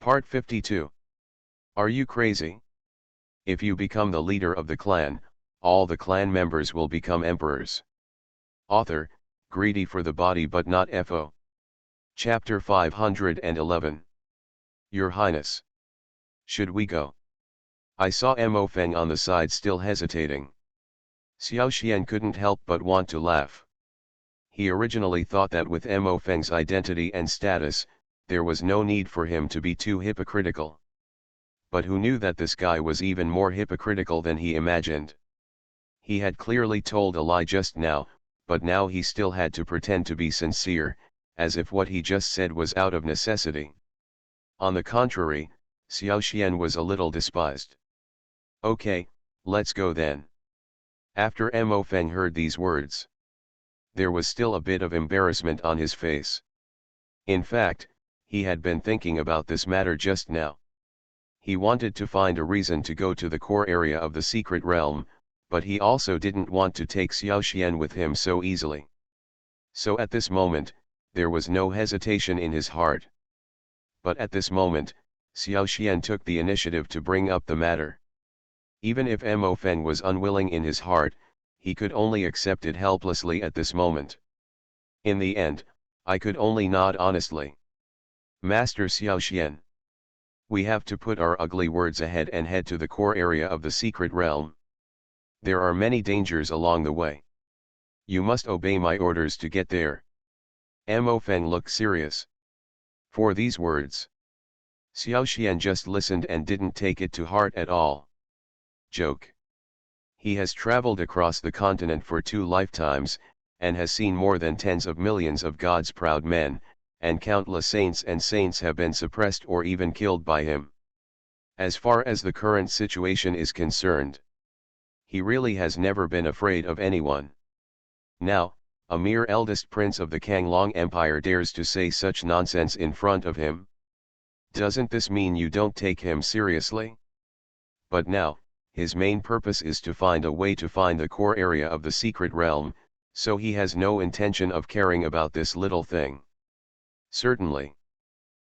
Part 52. Are you crazy? If you become the leader of the clan, all the clan members will become emperors. Author, greedy for the body but not FO. Chapter 511. Your Highness. Should we go? I saw Mo Feng on the side still hesitating. Xiao Xian couldn't help but want to laugh. He originally thought that with Mo Feng's identity and status, there was no need for him to be too hypocritical. But who knew that this guy was even more hypocritical than he imagined? He had clearly told a lie just now, but now he still had to pretend to be sincere, as if what he just said was out of necessity. On the contrary, Xiao Xian was a little despised. Okay, let's go then. After Mo Feng heard these words, there was still a bit of embarrassment on his face. In fact, he had been thinking about this matter just now. He wanted to find a reason to go to the core area of the secret realm, but he also didn't want to take Xiao Xian with him so easily. So at this moment, there was no hesitation in his heart. But at this moment, Xiao Xian took the initiative to bring up the matter. Even if Mo Feng was unwilling in his heart, he could only accept it helplessly at this moment. In the end, I could only nod honestly. Master Xiao Xian. We have to put our ugly words ahead and head to the core area of the secret realm. There are many dangers along the way. You must obey my orders to get there. Mo Feng looked serious. For these words, Xiao Xian just listened and didn't take it to heart at all. Joke. He has traveled across the continent for 2 lifetimes, and has seen more than tens of millions of God's proud men, and countless saints have been suppressed or even killed by him. As far as the current situation is concerned, he really has never been afraid of anyone. Now, a mere eldest prince of the Kanglong Empire dares to say such nonsense in front of him. Doesn't this mean you don't take him seriously? But now, his main purpose is to find a way to find the core area of the secret realm, so he has no intention of caring about this little thing. Certainly.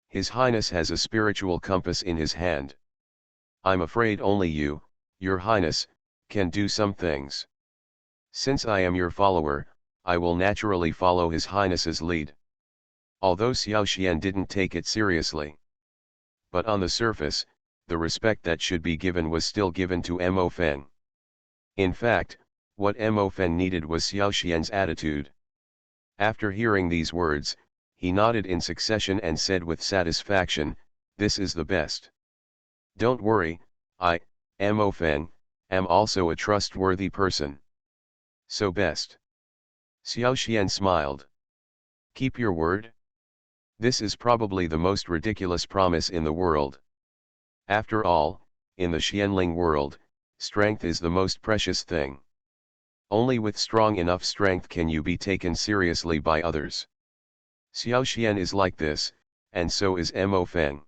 His Highness has a spiritual compass in his hand. I'm afraid only you, Your Highness, can do some things. Since I am your follower, I will naturally follow His Highness's lead. Although Xiao Xian didn't take it seriously. But on the surface, the respect that should be given was still given to Mo Feng. In fact, what Mo Feng needed was Xiao Xian's attitude. After hearing these words, he nodded in succession and said with satisfaction, "This is the best. Don't worry, I, Mo Feng, am also a trustworthy person. So best." Xiao Xian smiled. Keep your word? This is probably the most ridiculous promise in the world. After all, in the Xianling world, strength is the most precious thing. Only with strong enough strength can you be taken seriously by others. Xiao Xian is like this, and so is Mo Feng.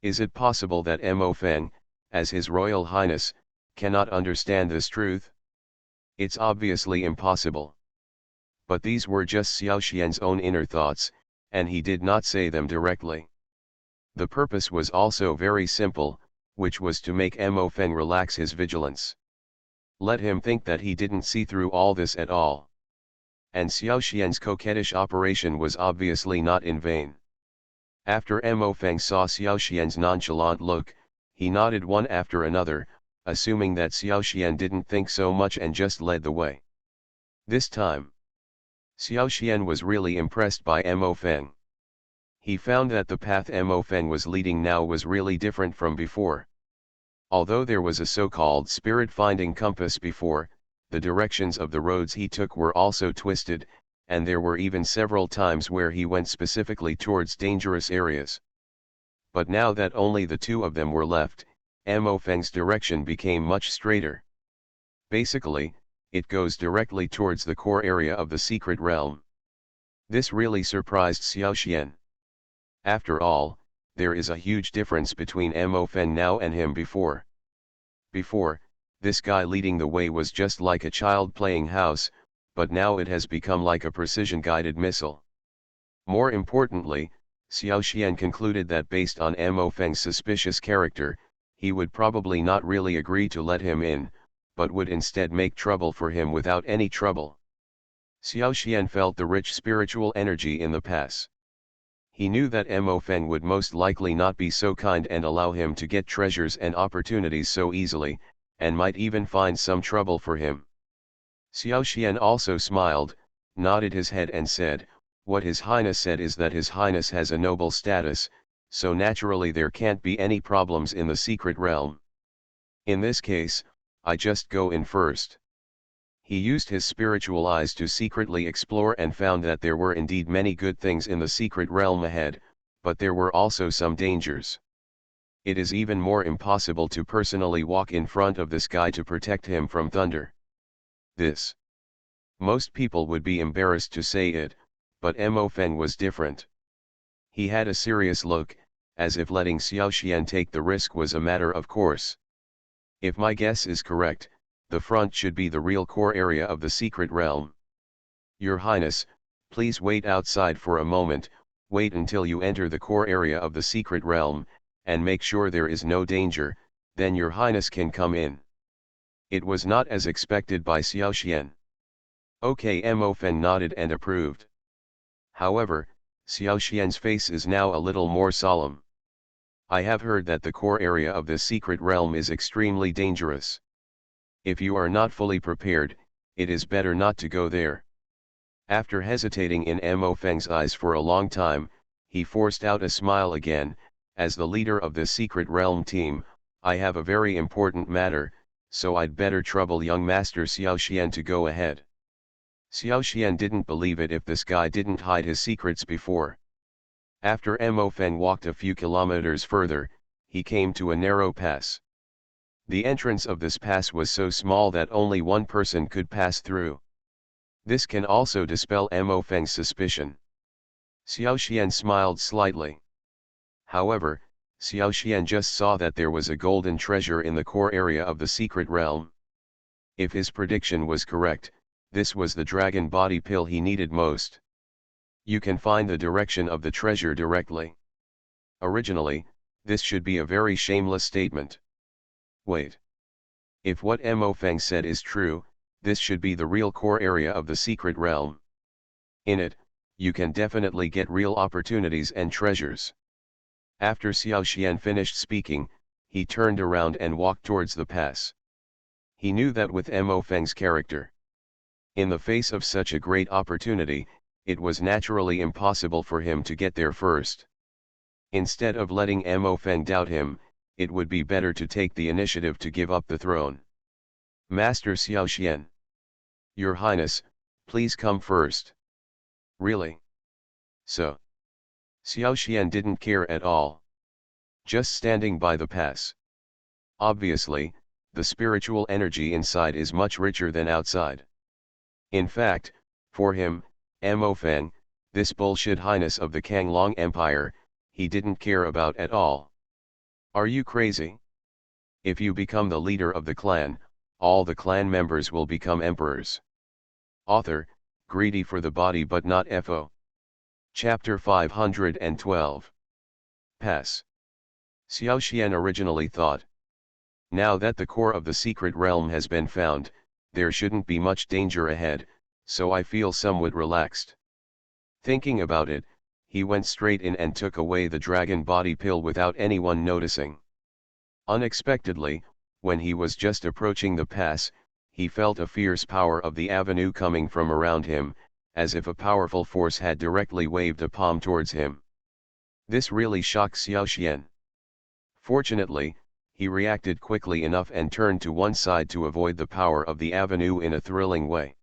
Is it possible that Mo Feng, as His Royal Highness, cannot understand this truth? It's obviously impossible. But these were just Xiao Xian's own inner thoughts, and he did not say them directly. The purpose was also very simple, which was to make Mo Feng relax his vigilance. Let him think that he didn't see through all this at all. And Xiao Xian's coquettish operation was obviously not in vain. After Mo Feng saw Xiao Xian's nonchalant look, he nodded one after another, assuming that Xiao Xian didn't think so much and just led the way. This time, Xiao Xian was really impressed by Mo Feng. He found that the path Mo Feng was leading now was really different from before. Although there was a so-called spirit-finding compass before, the directions of the roads he took were also twisted, and there were even several times where he went specifically towards dangerous areas. But now that only the 2 of them were left, Mo Feng's direction became much straighter. Basically, it goes directly towards the core area of the secret realm. This really surprised Xiao Xian. After all, there is a huge difference between Mo Feng now and him before. Before, this guy leading the way was just like a child playing house, but now it has become like a precision-guided missile. More importantly, Xiao Xian concluded that based on Mo Feng's suspicious character, he would probably not really agree to let him in, but would instead make trouble for him without any trouble. Xiao Xian felt the rich spiritual energy in the pass. He knew that Mo Feng would most likely not be so kind and allow him to get treasures and opportunities so easily, and might even find some trouble for him. Xiao Xian also smiled, nodded his head and said, "What His Highness said is that His Highness has a noble status, so naturally there can't be any problems in the secret realm. In this case, I just go in first." He used his spiritual eyes to secretly explore and found that there were indeed many good things in the secret realm ahead, but there were also some dangers. It is even more impossible to personally walk in front of this guy to protect him from thunder. This. Most people would be embarrassed to say it, but Mo Feng was different. He had a serious look, as if letting Xiao Xian take the risk was a matter of course. If my guess is correct, the front should be the real core area of the secret realm. Your Highness, please wait outside for a moment, wait until you enter the core area of the secret realm, and make sure there is no danger, then your Highness can come in. It was not as expected by Xiao Xian. Okay, Mo Feng nodded and approved. However, Xiao Xian's face is now a little more solemn. I have heard that the core area of this secret realm is extremely dangerous. If you are not fully prepared, it is better not to go there. After hesitating in Mo Feng's eyes for a long time, he forced out a smile again. As the leader of this secret realm team, I have a very important matter, so I'd better trouble young Master Xiao Xian to go ahead. Xiao Xian didn't believe it if this guy didn't hide his secrets before. After Mo Feng walked a few kilometers further, he came to a narrow pass. The entrance of this pass was so small that only one person could pass through. This can also dispel Mo Feng's suspicion. Xiao Xian smiled slightly. However, Xiao Xian just saw that there was a golden treasure in the core area of the secret realm. If his prediction was correct, this was the dragon body pill he needed most. You can find the direction of the treasure directly. Originally, this should be a very shameless statement. Wait. If what Mo Feng said is true, this should be the real core area of the secret realm. In it, you can definitely get real opportunities and treasures. After Xiao Xian finished speaking, he turned around and walked towards the pass. He knew that with Mo Feng's character, in the face of such a great opportunity, it was naturally impossible for him to get there first. Instead of letting Mo Feng doubt him, it would be better to take the initiative to give up the throne. Master Xiao Xian. Your Highness, please come first. Really? So. Xiao Xian didn't care at all. Just standing by the pass. Obviously, the spiritual energy inside is much richer than outside. In fact, for him, Mo Feng, this bullshit highness of the Kanglong Empire, he didn't care about at all. Are you crazy? If you become the leader of the clan, all the clan members will become emperors. Author, greedy for the body but not FO. Chapter 512. Pass. Xiao Xian originally thought. Now that the core of the secret realm has been found, there shouldn't be much danger ahead, so I feel somewhat relaxed. Thinking about it, he went straight in and took away the dragon body pill without anyone noticing. Unexpectedly, when he was just approaching the pass, he felt a fierce power of the avenue coming from around him, as if a powerful force had directly waved a palm towards him. This really shocked Xiao Xian. Fortunately, he reacted quickly enough and turned to one side to avoid the power of the avenue in a thrilling way.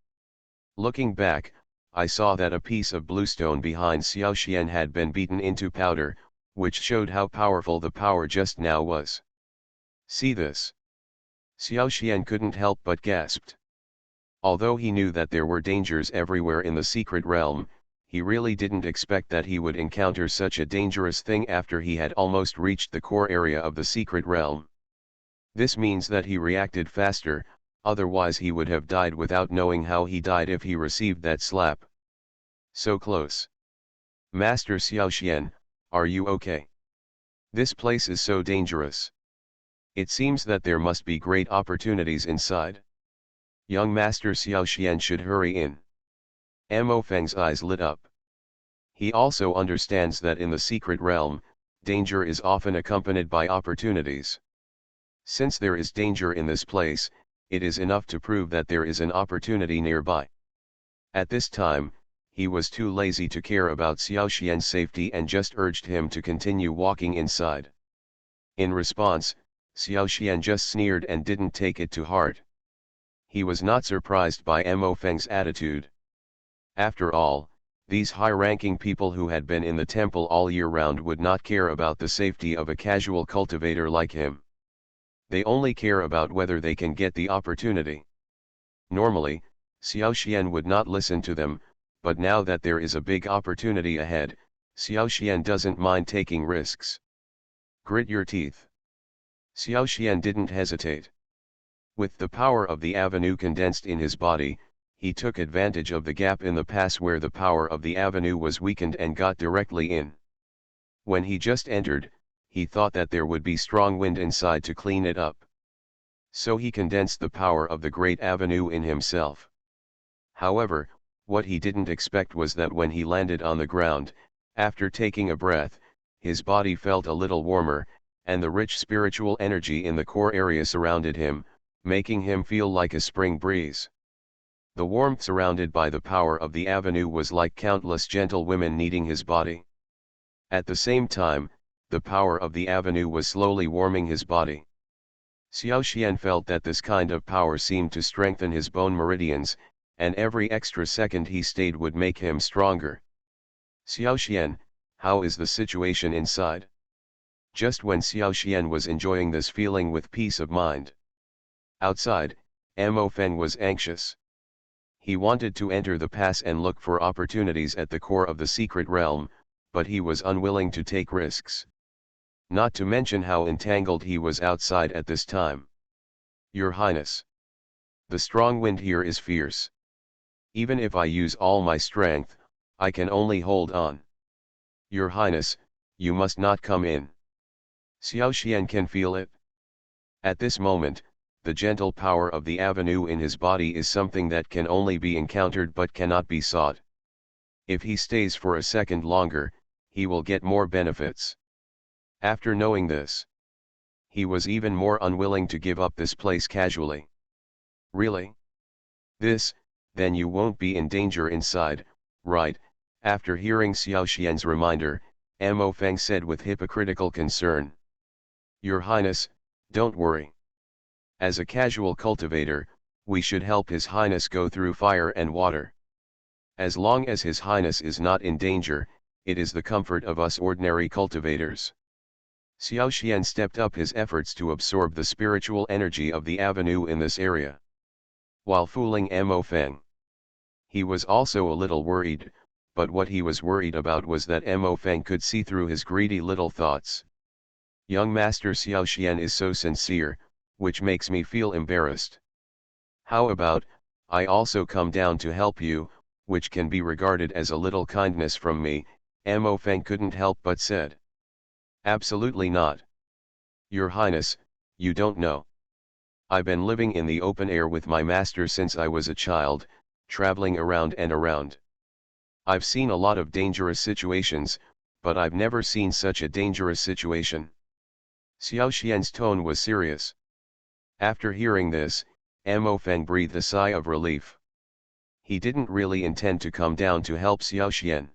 Looking back, I saw that a piece of bluestone behind Xiao Xian had been beaten into powder, which showed how powerful the power just now was. See this? Xiao Xian couldn't help but gasped. Although he knew that there were dangers everywhere in the secret realm, he really didn't expect that he would encounter such a dangerous thing after he had almost reached the core area of the secret realm. This means that he reacted faster, otherwise he would have died without knowing how he died if he received that slap. So close. Master Xiao Xian, Are you okay? This place is so dangerous. It seems that there must be great opportunities inside. Young Master Xiao Xian should hurry in. Mo Feng's eyes lit up. He also understands that in the secret realm, danger is often accompanied by opportunities. Since there is danger in this place, it is enough to prove that there is an opportunity nearby. At this time, he was too lazy to care about Xiao Xian's safety and just urged him to continue walking inside. In response, Xiao Xian just sneered and didn't take it to heart. He was not surprised by Mo Feng's attitude. After all, these high-ranking people who had been in the temple all year round would not care about the safety of a casual cultivator like him. They only care about whether they can get the opportunity. Normally, Xiao Xian would not listen to them, but now that there is a big opportunity ahead, Xiao Xian doesn't mind taking risks. Grit your teeth. Xiao Xian didn't hesitate. With the power of the avenue condensed in his body, he took advantage of the gap in the pass where the power of the avenue was weakened and got directly in. When he just entered, he thought that there would be strong wind inside to clean it up. So he condensed the power of the great avenue in himself. However, what he didn't expect was that when he landed on the ground, after taking a breath, his body felt a little warmer, and the rich spiritual energy in the core area surrounded him, making him feel like a spring breeze. The warmth surrounded by the power of the avenue was like countless gentle women kneading his body. At the same time, the power of the avenue was slowly warming his body. Xiao Xian felt that this kind of power seemed to strengthen his bone meridians, and every extra second he stayed would make him stronger. Xiao Xian, how is the situation inside? Just when Xiao Xian was enjoying this feeling with peace of mind. Outside, Mo Feng was anxious. He wanted to enter the pass and look for opportunities at the core of the secret realm, but he was unwilling to take risks. Not to mention how entangled he was outside at this time. Your Highness. The strong wind here is fierce. Even if I use all my strength, I can only hold on. Your Highness, you must not come in. Xiao Xian can feel it. At this moment, the gentle power of the avenue in his body is something that can only be encountered but cannot be sought. If he stays for a second longer, he will get more benefits. After knowing this, he was even more unwilling to give up this place casually. Really? Then you won't be in danger inside, right? After hearing Xiao Xian's reminder, Mo Feng said with hypocritical concern. Your Highness, don't worry. As a casual cultivator, we should help His Highness go through fire and water. As long as His Highness is not in danger, it is the comfort of us ordinary cultivators. Xiao Xian stepped up his efforts to absorb the spiritual energy of the avenue in this area. While fooling Mo Feng, he was also a little worried, but what he was worried about was that Mo Feng could see through his greedy little thoughts. Young Master Xiao Xian is so sincere, which makes me feel embarrassed. How about, I also come down to help you, which can be regarded as a little kindness from me, Mo Feng couldn't help but said. Absolutely not. Your Highness, you don't know. I've been living in the open air with my master since I was a child, traveling around and around. I've seen a lot of dangerous situations, but I've never seen such a dangerous situation. Xiao Xian's tone was serious. After hearing this, Mo Feng breathed a sigh of relief. He didn't really intend to come down to help Xiao Xian.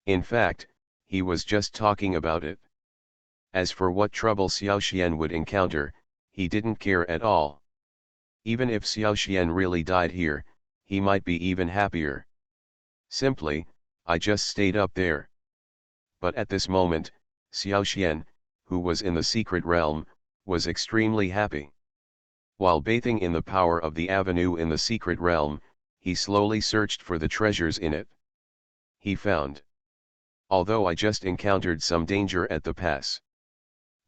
In fact, he was just talking about it. As for what trouble Xiao Xian would encounter, he didn't care at all. Even if Xiao Xian really died here, he might be even happier. Simply, I just stayed up there. But at this moment, Xiao Xian, who was in the secret realm, was extremely happy. While bathing in the power of the avenue in the secret realm, he slowly searched for the treasures in it. He found. Although I just encountered some danger at the pass.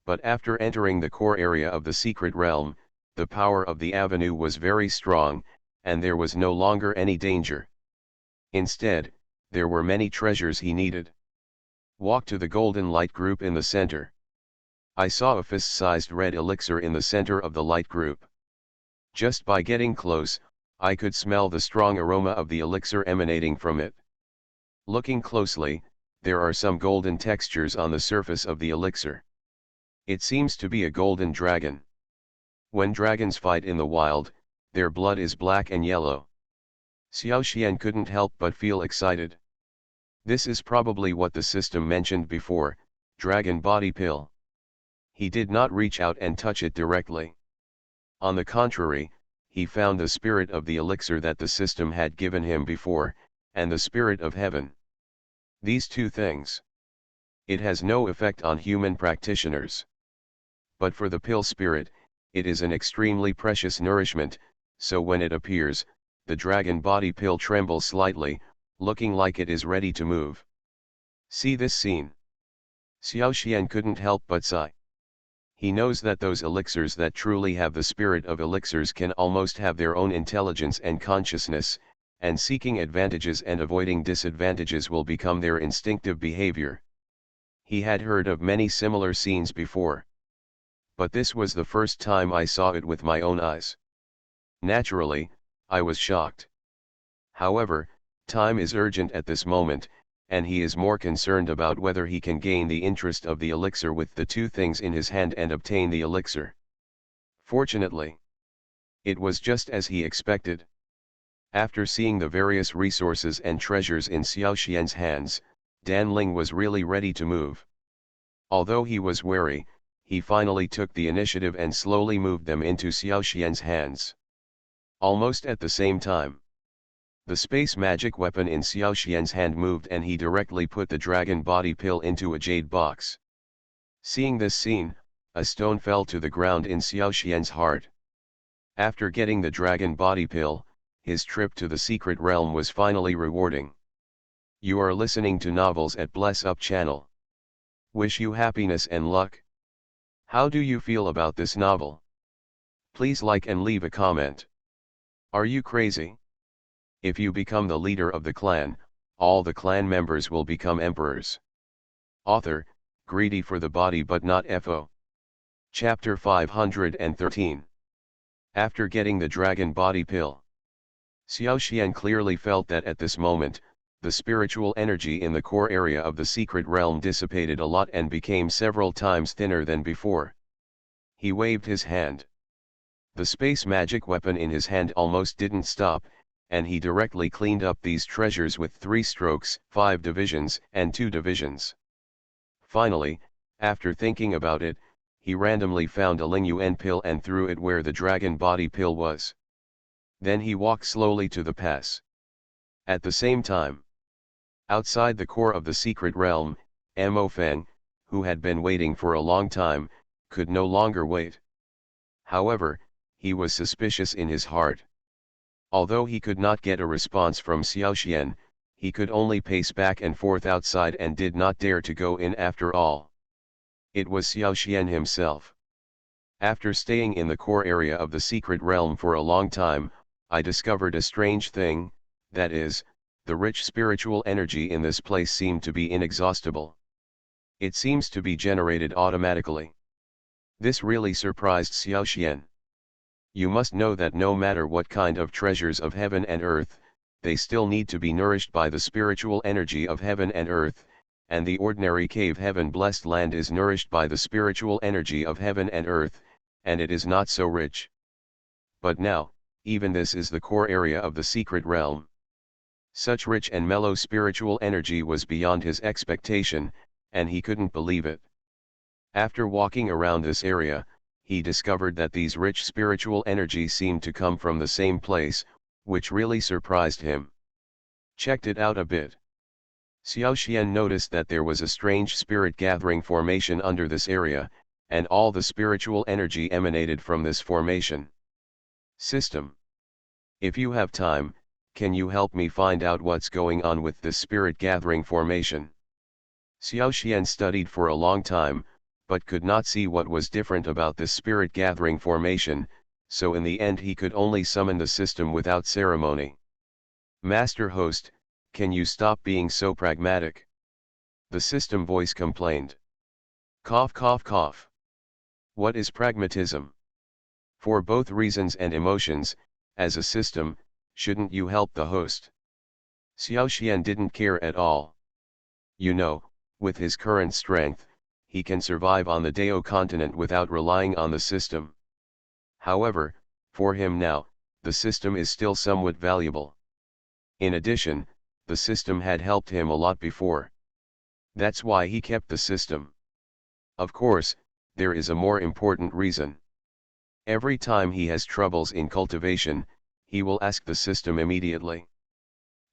But after entering the core area of the secret realm, the power of the avenue was very strong, and there was no longer any danger. Instead, there were many treasures he needed. Walk to the golden light group in the center. I saw a fist-sized red elixir in the center of the light group. Just by getting close, I could smell the strong aroma of the elixir emanating from it. Looking closely, there are some golden textures on the surface of the elixir. It seems to be a golden dragon. When dragons fight in the wild, their blood is black and yellow. Xiaoxian couldn't help but feel excited. This is probably what the system mentioned before, dragon body pill. He did not reach out and touch it directly. On the contrary, he found the spirit of the elixir that the system had given him before, and the spirit of heaven. These two things. It has no effect on human practitioners. But for the pill spirit, it is an extremely precious nourishment, so when it appears, the dragon body pill trembles slightly, looking like it is ready to move. See this scene. Xiaoxian couldn't help but sigh. He knows that those elixirs that truly have the spirit of elixirs can almost have their own intelligence and consciousness, and seeking advantages and avoiding disadvantages will become their instinctive behavior. He had heard of many similar scenes before. But this was the first time I saw it with my own eyes. Naturally, I was shocked. However, time is urgent at this moment, and he is more concerned about whether he can gain the interest of the elixir with the two things in his hand and obtain the elixir. Fortunately, it was just as he expected. After seeing the various resources and treasures in Xiaoxian's hands, Dan Ling was really ready to move. Although he was wary, he finally took the initiative and slowly moved them into Xiaoxian's hands. Almost at the same time, the space magic weapon in Xiaoxian's hand moved and he directly put the dragon body pill into a jade box. Seeing this scene, a stone fell to the ground in Xiaoxian's heart. After getting the dragon body pill, his trip to the secret realm was finally rewarding. You are listening to Novels at Bless Up channel. Wish you happiness and luck. How do you feel about this novel? Please like and leave a comment. Are you crazy? If you become the leader of the clan, all the clan members will become emperors. Author, greedy for the body but not FO. Chapter 513. After getting the dragon body pill, Xiaoxian clearly felt that at this moment, the spiritual energy in the core area of the secret realm dissipated a lot and became several times thinner than before. He waved his hand. The space magic weapon in his hand almost didn't stop, and he directly cleaned up these treasures with 3 strokes, 5 divisions, and 2 divisions. Finally, after thinking about it, he randomly found a Ling Yuan pill and threw it where the dragon body pill was. Then he walked slowly to the pass. At the same time, outside the core of the secret realm, Mo Feng, who had been waiting for a long time, could no longer wait. However, he was suspicious in his heart. Although he could not get a response from Xiaoxian, he could only pace back and forth outside and did not dare to go in after all. It was Xiaoxian himself. After staying in the core area of the secret realm for a long time, I discovered a strange thing, that is, the rich spiritual energy in this place seemed to be inexhaustible. It seems to be generated automatically. This really surprised Xiaoxian. You must know that no matter what kind of treasures of heaven and earth, they still need to be nourished by the spiritual energy of heaven and earth, and the ordinary cave heaven blessed land is nourished by the spiritual energy of heaven and earth, and it is not so rich. But now, even this is the core area of the secret realm. Such rich and mellow spiritual energy was beyond his expectation, and he couldn't believe it. After walking around this area, he discovered that these rich spiritual energies seemed to come from the same place, which really surprised him. Checked it out a bit. Xiaoxian noticed that there was a strange spirit gathering formation under this area, and all the spiritual energy emanated from this formation. System. If you have time, can you help me find out what's going on with this spirit gathering formation? Xiaoxian studied for a long time, but could not see what was different about this spirit gathering formation, so in the end he could only summon the system without ceremony. Master Host, can you stop being so pragmatic? The system voice complained. Cough cough cough. What is pragmatism? For both reasons and emotions, as a system, shouldn't you help the host? Xiao Xian didn't care at all. You know, with his current strength, he can survive on the Dao continent without relying on the system. However, for him now, the system is still somewhat valuable. In addition, the system had helped him a lot before. That's why he kept the system. Of course, there is a more important reason. Every time he has troubles in cultivation, he will ask the system immediately.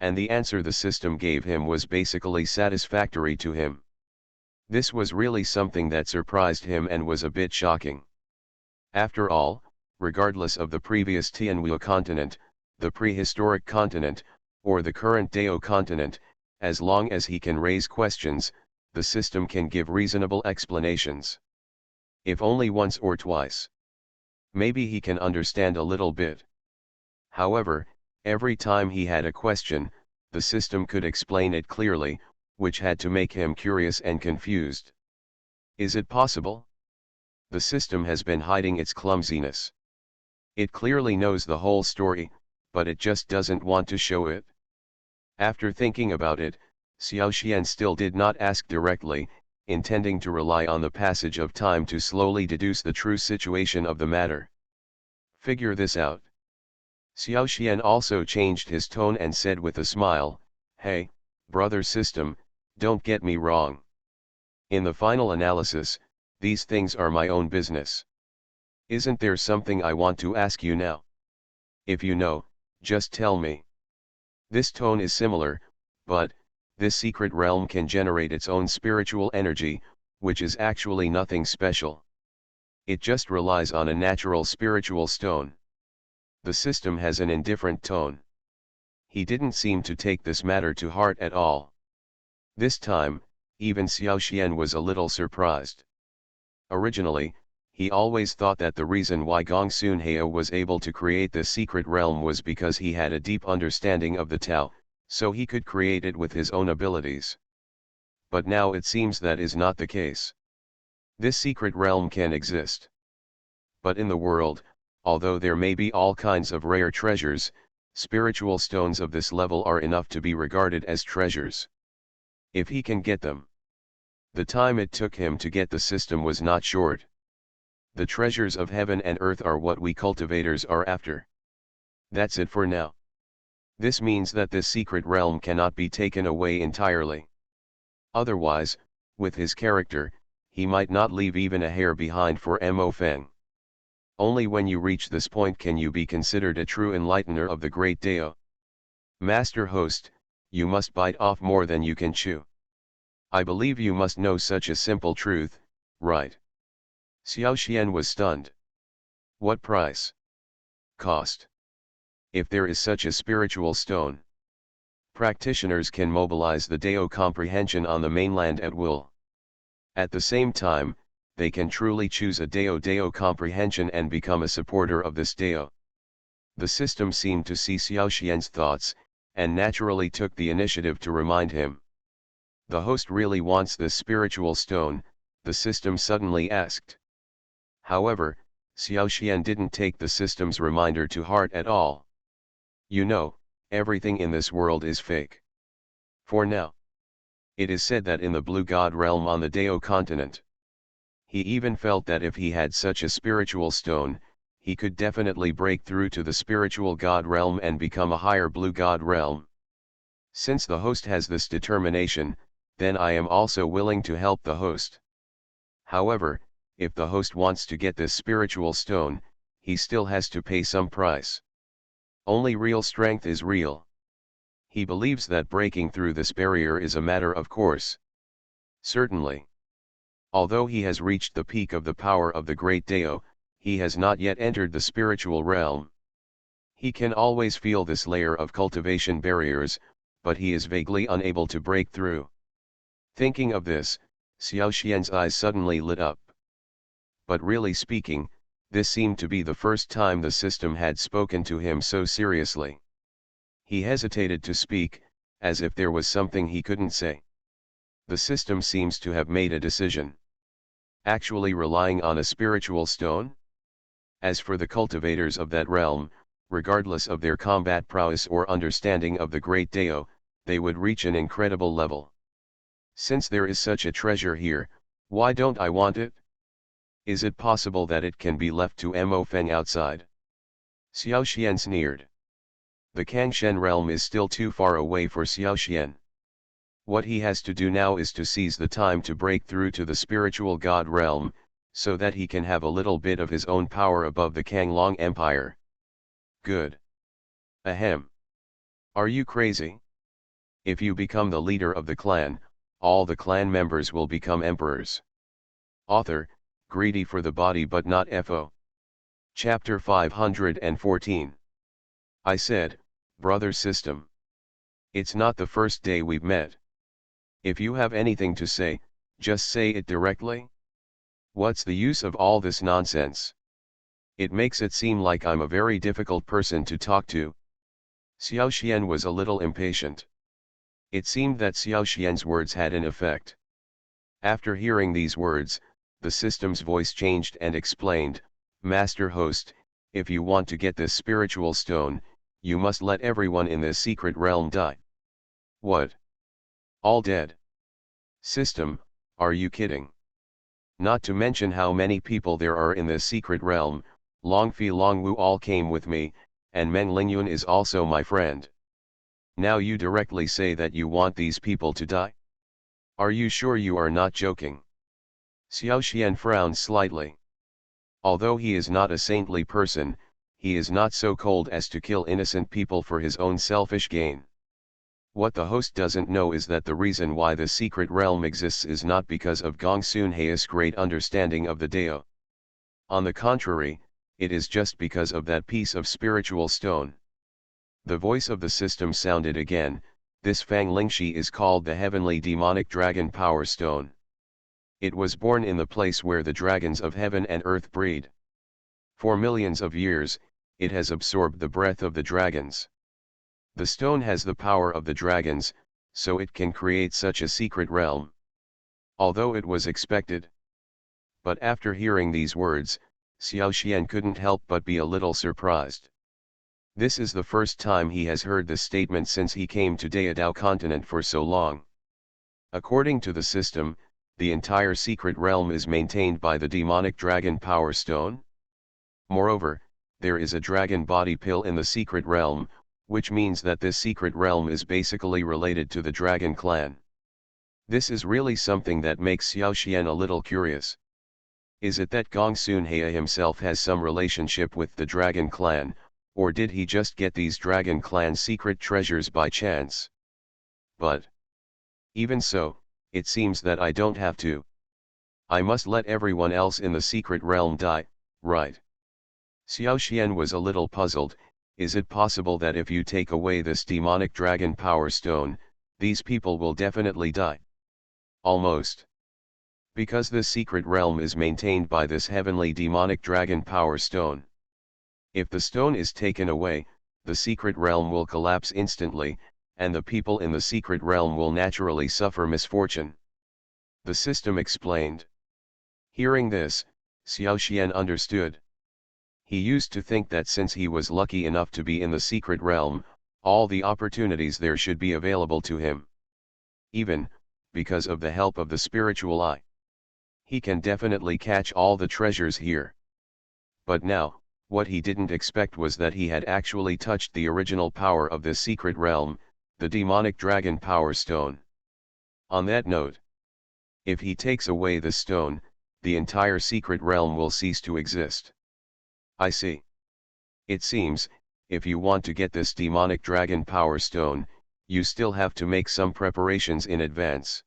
And the answer the system gave him was basically satisfactory to him. This was really something that surprised him and was a bit shocking. After all, regardless of the previous Tianwu continent, the prehistoric continent, or the current Dao continent, as long as he can raise questions, the system can give reasonable explanations. If only once or twice. Maybe he can understand a little bit. However, every time he had a question, the system could explain it clearly, which had to make him curious and confused. Is it possible? The system has been hiding its clumsiness. It clearly knows the whole story, but it just doesn't want to show it. After thinking about it, Xiao Xian still did not ask directly, intending to rely on the passage of time to slowly deduce the true situation of the matter. Figure this out. Xiao Xian also changed his tone and said with a smile, "Hey, brother system, don't get me wrong. In the final analysis, these things are my own business. Isn't there something I want to ask you now? If you know, just tell me." This tone is similar, but this secret realm can generate its own spiritual energy, which is actually nothing special. It just relies on a natural spiritual stone. The system has an indifferent tone. He didn't seem to take this matter to heart at all. This time, even Xiao Xian was a little surprised. Originally, he always thought that the reason why Gongsun Heo was able to create this secret realm was because he had a deep understanding of the Tao, so he could create it with his own abilities. But now it seems that is not the case. This secret realm can exist. But in the world, although there may be all kinds of rare treasures, spiritual stones of this level are enough to be regarded as treasures. If he can get them. The time it took him to get the system was not short. The treasures of heaven and earth are what we cultivators are after. That's it for now. This means that this secret realm cannot be taken away entirely. Otherwise, with his character, he might not leave even a hair behind for Mo Feng. Only when you reach this point can you be considered a true enlightener of the great Dao. Master host, you must bite off more than you can chew. I believe you must know such a simple truth, right? Xiao Xian was stunned. What price? Cost. If there is such a spiritual stone, practitioners can mobilize the Dao comprehension on the mainland at will. At the same time, they can truly choose a Dao comprehension and become a supporter of this Dao. The system seemed to see Xiao Xian's thoughts, and naturally took the initiative to remind him. The host really wants this spiritual stone, the system suddenly asked. However, Xiao Xian didn't take the system's reminder to heart at all. You know, everything in this world is fake. For now. It is said that in the Blue God realm on the Dao continent. He even felt that if he had such a spiritual stone, he could definitely break through to the spiritual God realm and become a higher Blue God realm. Since the host has this determination, then I am also willing to help the host. However, if the host wants to get this spiritual stone, he still has to pay some price. Only real strength is real. He believes that breaking through this barrier is a matter of course. Certainly. Although he has reached the peak of the power of the great Dao, he has not yet entered the spiritual realm. He can always feel this layer of cultivation barriers, but he is vaguely unable to break through. Thinking of this, Xiao Xian's eyes suddenly lit up. But really speaking, this seemed to be the first time the system had spoken to him so seriously. He hesitated to speak, as if there was something he couldn't say. The system seems to have made a decision. Actually relying on a spiritual stone? As for the cultivators of that realm, regardless of their combat prowess or understanding of the great Dao, they would reach an incredible level. Since there is such a treasure here, why don't I want it? Is it possible that it can be left to Mo Feng outside? Xiao Xian sneered. The Kangshen realm is still too far away for Xiao Xian. What he has to do now is to seize the time to break through to the spiritual god realm, so that he can have a little bit of his own power above the Kanglong Empire. Good. Ahem. Are you crazy? If you become the leader of the clan, all the clan members will become emperors. Author, greedy for the body but not FO. Chapter 514. I said, brother system. It's not the first day we've met. If you have anything to say, just say it directly. What's the use of all this nonsense? It makes it seem like I'm a very difficult person to talk to. Xiao Xian was a little impatient. It seemed that Xiao Xian's words had an effect. After hearing these words, the system's voice changed and explained, Master Host, if you want to get this spiritual stone, you must let everyone in this secret realm die. What? All dead? System, are you kidding? Not to mention how many people there are in this secret realm. Long Fi Long Wu all came with me, and Meng Lingyun is also my friend. Now you directly say that you want these people to die? Are you sure you are not joking? Xiao Xian frowned slightly. Although he is not a saintly person, he is not so cold as to kill innocent people for his own selfish gain. What the host doesn't know is that the reason why the secret realm exists is not because of Gong Sun Hei's great understanding of the Dao. On the contrary, it is just because of that piece of spiritual stone. The voice of the system sounded again, this Fang Lingxi is called the Heavenly Demonic Dragon Power Stone. It was born in the place where the dragons of heaven and earth breed. For millions of years, it has absorbed the breath of the dragons. The stone has the power of the dragons, so it can create such a secret realm. Although it was expected. But after hearing these words, Xiao Xian couldn't help but be a little surprised. This is the first time he has heard this statement since he came to Daodao continent for so long. According to the system, the entire secret realm is maintained by the demonic dragon power stone. Moreover, there is a dragon body pill in the secret realm, which means that this secret realm is basically related to the dragon clan. This is really something that makes Xiao Xian a little curious. Is it that Gong Sun Hei himself has some relationship with the dragon clan, or did he just get these dragon clan secret treasures by chance? But even so, it seems that I don't have to. I must let everyone else in the secret realm die, right? Xiao Xian was a little puzzled. Is it possible that if you take away this demonic dragon power stone, these people will definitely die? Almost. Because this secret realm is maintained by this heavenly demonic dragon power stone. If the stone is taken away, the secret realm will collapse instantly, and the people in the secret realm will naturally suffer misfortune. The system explained. Hearing this, Xiao Xian understood. He used to think that since he was lucky enough to be in the secret realm, all the opportunities there should be available to him. Even, because of the help of the spiritual eye, he can definitely catch all the treasures here. But now, what he didn't expect was that he had actually touched the original power of this secret realm, the demonic dragon power stone. On that note, if he takes away the stone, the entire secret realm will cease to exist. I see. It seems, if you want to get this demonic dragon power stone, you still have to make some preparations in advance.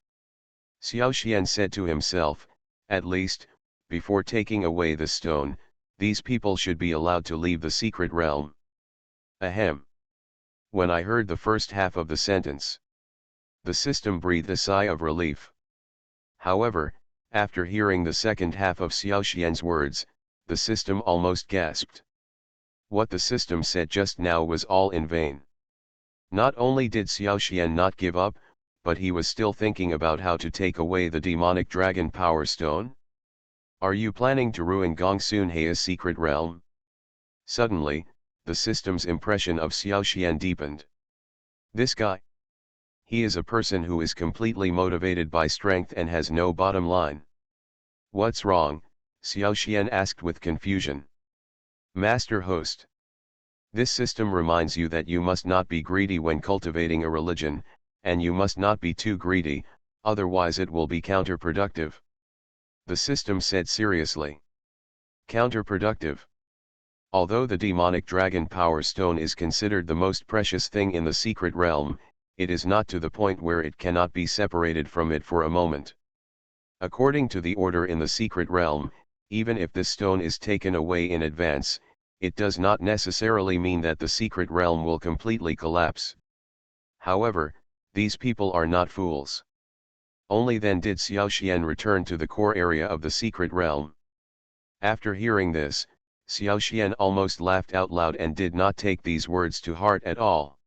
Xiao Xian said to himself, at least, before taking away the stone, these people should be allowed to leave the secret realm. Ahem. When I heard the first half of the sentence, the system breathed a sigh of relief. However, after hearing the second half of Xiao Xian's words, the system almost gasped. What the system said just now was all in vain. Not only did Xiao Xian not give up, but he was still thinking about how to take away the demonic dragon power stone. Are you planning to ruin Gongsun Hei's secret realm? Suddenly, the system's impression of Xiao Xian deepened. This guy. He is a person who is completely motivated by strength and has no bottom line. What's wrong? Xiao Xian asked with confusion. Master Host. This system reminds you that you must not be greedy when cultivating a religion, and you must not be too greedy, otherwise it will be counterproductive. The system said seriously. Counterproductive. Although the demonic dragon power stone is considered the most precious thing in the secret realm, it is not to the point where it cannot be separated from it for a moment. According to the order in the secret realm, even if this stone is taken away in advance, it does not necessarily mean that the secret realm will completely collapse. However, these people are not fools. Only then did Xiao Xian return to the core area of the secret realm. After hearing this, Xiao Xian almost laughed out loud and did not take these words to heart at all.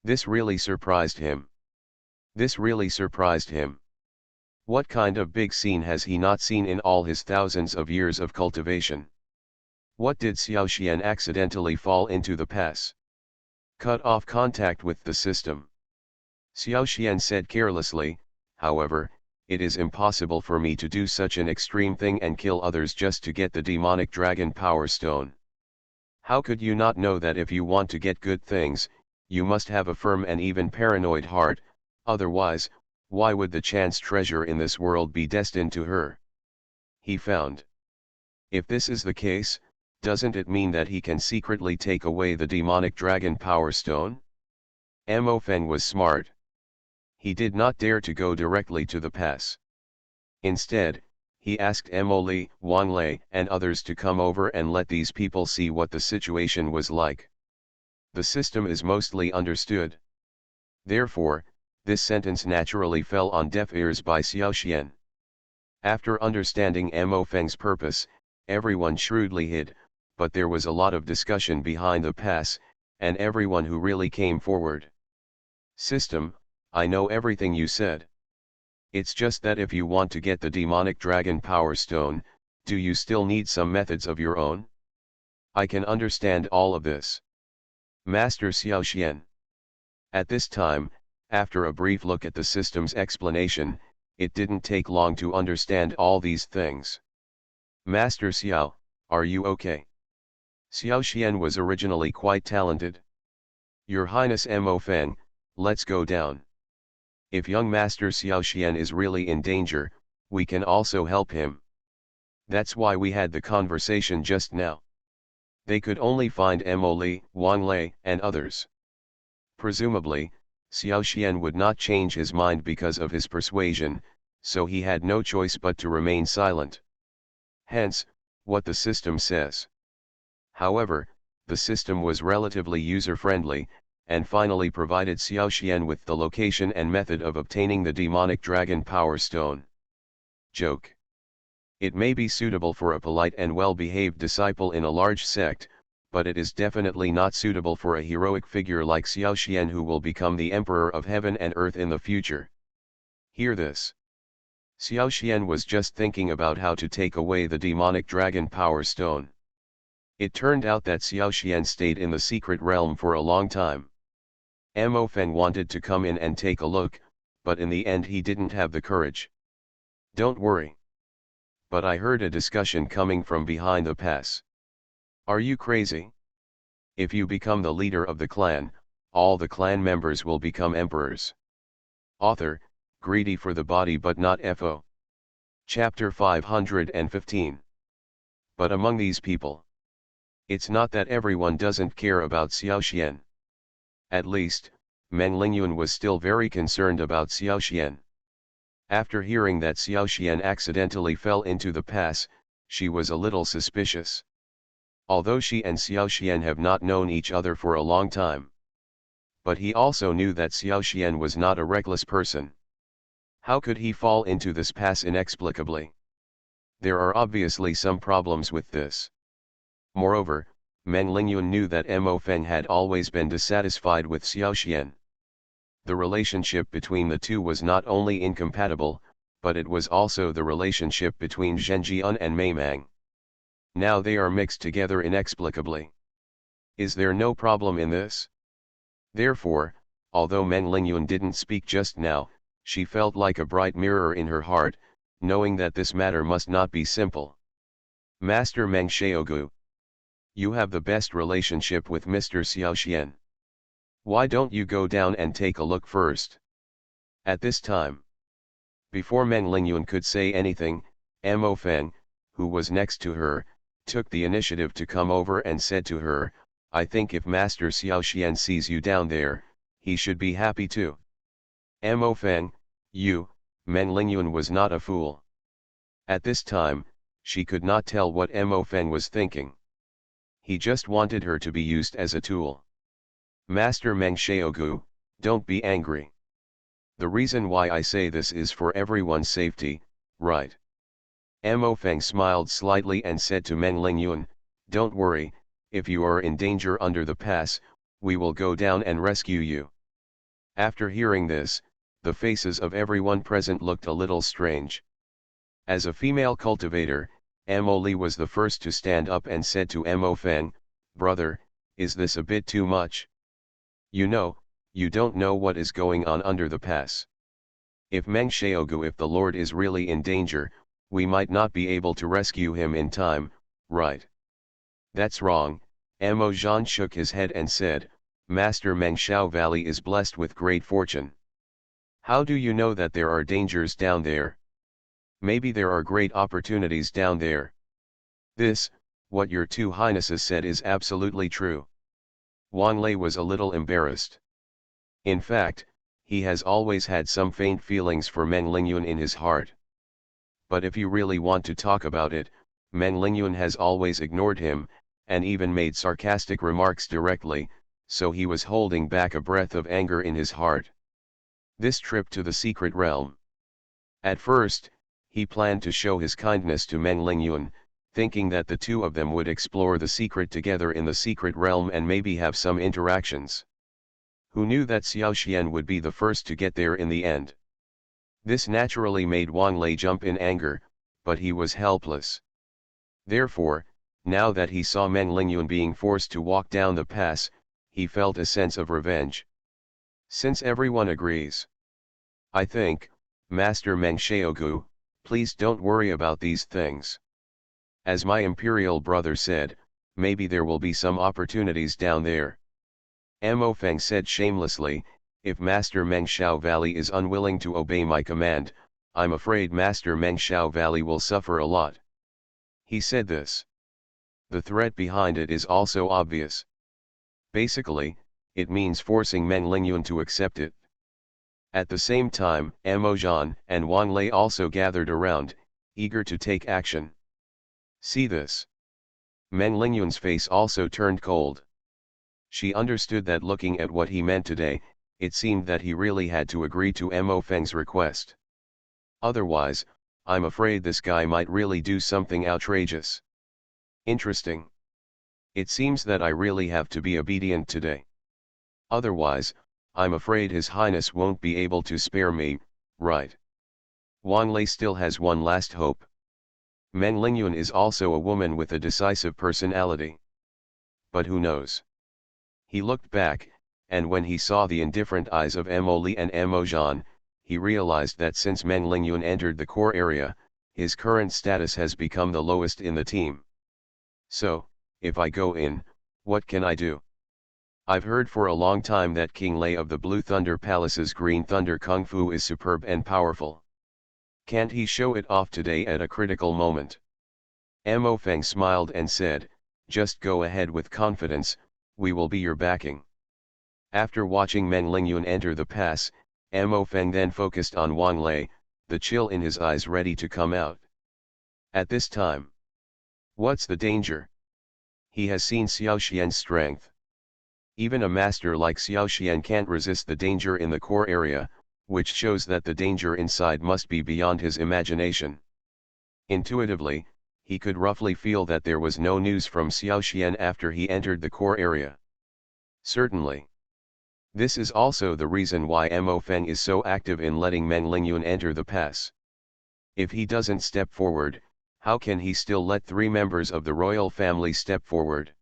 This really surprised him. This really surprised him. What kind of big scene has he not seen in all his thousands of years of cultivation? What did Xiao Xian accidentally fall into the pass? Cut off contact with the system. Xiao Xian said carelessly, however, it is impossible for me to do such an extreme thing and kill others just to get the demonic dragon power stone. How could you not know that if you want to get good things, you must have a firm and even paranoid heart, otherwise, why would the chance treasure in this world be destined to her? He found. If this is the case, doesn't it mean that he can secretly take away the demonic dragon power stone? Mo Feng was smart. He did not dare to go directly to the pass. Instead, he asked Mo Li, Wang Lei and others to come over and let these people see what the situation was like. The system is mostly understood. Therefore, this sentence naturally fell on deaf ears by Xiao Xian. After understanding Mo Feng's purpose, everyone shrewdly hid, but there was a lot of discussion behind the pass, and everyone who really came forward. System, I know everything you said. It's just that if you want to get the demonic dragon power stone, do you still need some methods of your own? I can understand all of this. Master Xiao Xian. At this time, after a brief look at the system's explanation, it didn't take long to understand all these things. Master Xiao, are you okay? Xiao Xian was originally quite talented. Your Highness Mo Feng, let's go down. If young Master Xiao Xian is really in danger, we can also help him. That's why we had the conversation just now. They could only find Mo Li, Wang Lei and others. Presumably, Xiao Xian would not change his mind because of his persuasion, so he had no choice but to remain silent. Hence, what the system says. However, the system was relatively user-friendly, and finally provided Xiao Xian with the location and method of obtaining the demonic dragon power stone. Joke. It may be suitable for a polite and well-behaved disciple in a large sect, but it is definitely not suitable for a heroic figure like Xiao Xian who will become the emperor of heaven and earth in the future. Hear this. Xiao Xian was just thinking about how to take away the demonic dragon power stone. It turned out that Xiao Xian stayed in the secret realm for a long time. Mo Feng wanted to come in and take a look, but in the end he didn't have the courage. Don't worry. But I heard a discussion coming from behind the pass. Are you crazy? If you become the leader of the clan, all the clan members will become emperors. Author, greedy for the body but not FO. Chapter 515. But among these people, it's not that everyone doesn't care about Xiao Xian. At least, Meng Lingyuan was still very concerned about Xiao Xian. After hearing that Xiao Xian accidentally fell into the pass, she was a little suspicious. Although she and Xiao Xian have not known each other for a long time. But he also knew that Xiao Xian was not a reckless person. How could he fall into this pass inexplicably? There are obviously some problems with this. Moreover, Meng Lingyuan knew that Mo Feng had always been dissatisfied with Xiao Xian. The relationship between the two was not only incompatible, but it was also the relationship between Zhen Jian and Mei Mang. Now they are mixed together inexplicably. Is there no problem in this? Therefore, although Meng Lingyun didn't speak just now, she felt like a bright mirror in her heart, knowing that this matter must not be simple. Master Meng Xiaogu, you have the best relationship with Mr. Xiaoxian. Why don't you go down and take a look first? At this time, before Meng Lingyun could say anything, Mo Feng, who was next to her, took the initiative to come over and said to her, I think if Master Xiaoxian sees you down there, he should be happy too. Mo Feng, you, Meng Lingyun was not a fool. At this time, she could not tell what Mo Feng was thinking. He just wanted her to be used as a tool. Master Meng Xiaogu, don't be angry. The reason why I say this is for everyone's safety, right? Mo Feng smiled slightly and said to Meng Lingyun, don't worry, if you are in danger under the pass, we will go down and rescue you. After hearing this, the faces of everyone present looked a little strange. As a female cultivator, Mo Li was the first to stand up and said to Mo Feng, brother, is this a bit too much? You know, you don't know what is going on under the pass. If Meng Xiaogu, if the Lord is really in danger, we might not be able to rescue him in time, right? That's wrong. Mo Zhan shook his head and said, Master Meng Xiao Valley is blessed with great fortune. How do you know that there are dangers down there? Maybe there are great opportunities down there. This, what your two highnesses said is absolutely true. Wang Lei was a little embarrassed. In fact, he has always had some faint feelings for Meng Lingyun in his heart. But if you really want to talk about it, Meng Lingyun has always ignored him, and even made sarcastic remarks directly, so he was holding back a breath of anger in his heart. This trip to the secret realm. At first, he planned to show his kindness to Meng Lingyun, thinking that the two of them would explore the secret together in the secret realm and maybe have some interactions. Who knew that Xiaoxian would be the first to get there in the end? This naturally made Wang Lei jump in anger, but he was helpless. Therefore, now that he saw Meng Lingyun being forced to walk down the pass, he felt a sense of revenge. Since everyone agrees, I think, Master Meng Xiaogu, please don't worry about these things. As my imperial brother said, maybe there will be some opportunities down there. Mo Feng said shamelessly, if Master Meng Xiao Valley is unwilling to obey my command, I'm afraid Master Meng Xiao Valley will suffer a lot. He said this. The threat behind it is also obvious. Basically, it means forcing Meng Lingyun to accept it. At the same time, Mo Zhan and Wang Lei also gathered around, eager to take action. See this. Meng Lingyun's face also turned cold. She understood that looking at what he meant today, it seemed that he really had to agree to Mo Feng's request. Otherwise, I'm afraid this guy might really do something outrageous. Interesting. It seems that I really have to be obedient today. Otherwise, I'm afraid His Highness won't be able to spare me, right? Wang Lei still has one last hope. Meng Lingyun is also a woman with a decisive personality. But who knows? He looked back, and when he saw the indifferent eyes of Mo Li and Mo Zhan, he realized that since Meng Lingyun entered the core area, his current status has become the lowest in the team. So, if I go in, what can I do? I've heard for a long time that King Lei of the Blue Thunder Palace's Green Thunder Kung Fu is superb and powerful. Can't he show it off today at a critical moment? Mo Feng smiled and said, just go ahead with confidence, we will be your backing. After watching Meng Lingyun enter the pass, Mo Feng then focused on Wang Lei, the chill in his eyes ready to come out. At this time, what's the danger? He has seen Xiaoxian's strength. Even a master like Xiaoxian can't resist the danger in the core area, which shows that the danger inside must be beyond his imagination. Intuitively, he could roughly feel that there was no news from Xiaoxian after he entered the core area. Certainly. This is also the reason why Mo Feng is so active in letting Meng Lingyun enter the pass. If he doesn't step forward, how can he still let 3 members of the royal family step forward?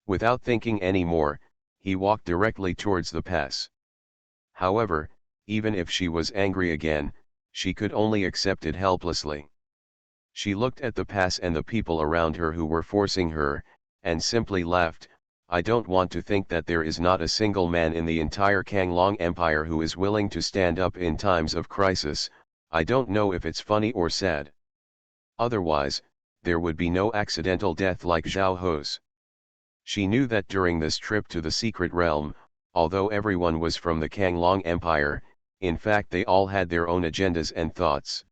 Without thinking any more, he walked directly towards the pass. However, even if she was angry again, she could only accept it helplessly. She looked at the pass and the people around her who were forcing her, and simply laughed. I don't want to think that there is not a single man in the entire Kanglong Empire who is willing to stand up in times of crisis. I don't know if it's funny or sad. Otherwise, there would be no accidental death like Zhao Ho's. She knew that during this trip to the secret realm, although everyone was from the Kanglong Empire, in fact they all had their own agendas and thoughts.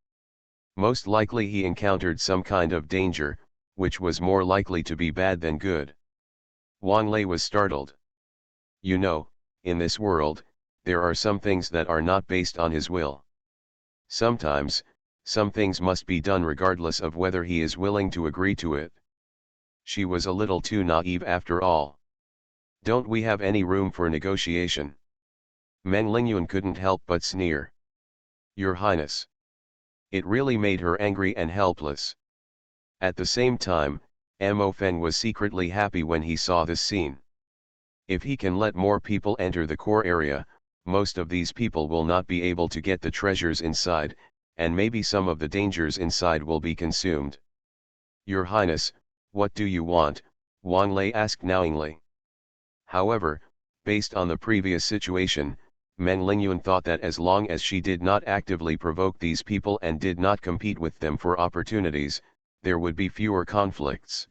Most likely he encountered some kind of danger, which was more likely to be bad than good. Wang Lei was startled. You know, in this world, there are some things that are not based on his will. Sometimes, some things must be done regardless of whether he is willing to agree to it. She was a little too naive after all. Don't we have any room for negotiation? Meng Lingyun couldn't help but sneer. Your Highness. It really made her angry and helpless. At the same time, Mo Feng was secretly happy when he saw this scene. If he can let more people enter the core area, most of these people will not be able to get the treasures inside, and maybe some of the dangers inside will be consumed. Your Highness, what do you want? Wang Lei asked knowingly. However, based on the previous situation, Meng Lingyun thought that as long as she did not actively provoke these people and did not compete with them for opportunities, there would be fewer conflicts.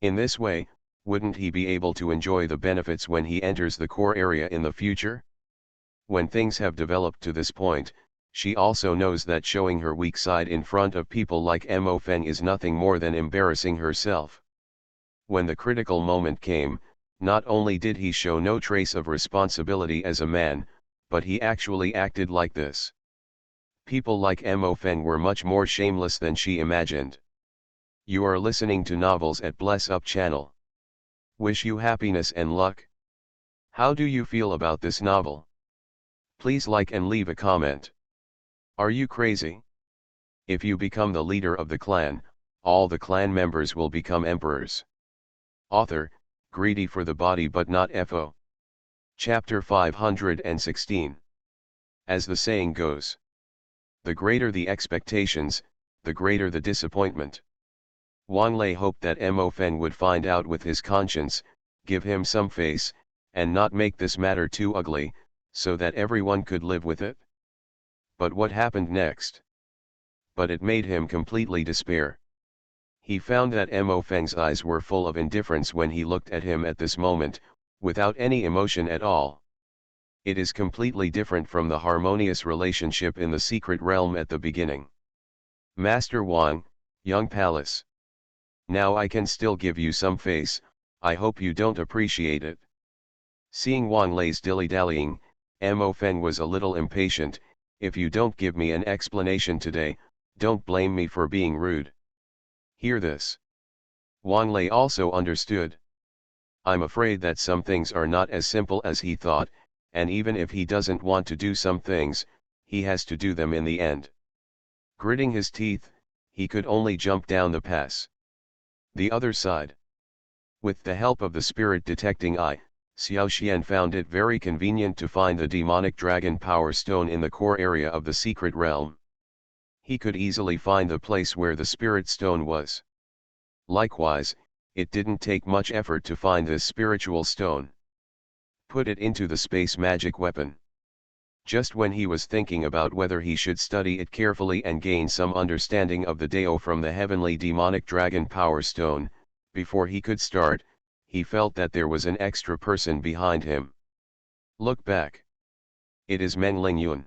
In this way, wouldn't he be able to enjoy the benefits when he enters the core area in the future? When things have developed to this point, she also knows that showing her weak side in front of people like Mo Feng is nothing more than embarrassing herself. When the critical moment came, not only did he show no trace of responsibility as a man, but he actually acted like this. People like Mo Feng were much more shameless than she imagined. You are listening to Novels at Bless Up channel. Wish you happiness and luck. How do you feel about this novel? Please like and leave a comment. Are you crazy? If you become the leader of the clan, all the clan members will become emperors. Author, greedy for the body but not FO. Chapter 516. As the saying goes, the greater the expectations, the greater the disappointment. Wang Lei hoped that Mo Feng would find out with his conscience, give him some face, and not make this matter too ugly, so that everyone could live with it. But what happened next? But it made him completely despair. He found that Mo Feng's eyes were full of indifference when he looked at him at this moment, without any emotion at all. It is completely different from the harmonious relationship in the secret realm at the beginning. Master Wang, young palace. Now I can still give you some face, I hope you don't appreciate it. Seeing Wang Lei's dilly-dallying, Mo Feng was a little impatient. If you don't give me an explanation today, don't blame me for being rude. Hear this. Wang Lei also understood. I'm afraid that some things are not as simple as he thought, and even if he doesn't want to do some things, he has to do them in the end. Gritting his teeth, he could only jump down the pass. The other side. With the help of the spirit detecting eye, Xiao Xian found it very convenient to find the demonic dragon power stone in the core area of the secret realm. He could easily find the place where the spirit stone was. Likewise, it didn't take much effort to find this spiritual stone. Put it into the space magic weapon. Just when he was thinking about whether he should study it carefully and gain some understanding of the Dao from the heavenly demonic dragon power stone, before he could start, he felt that there was an extra person behind him. Look back. It is Meng Lingyun.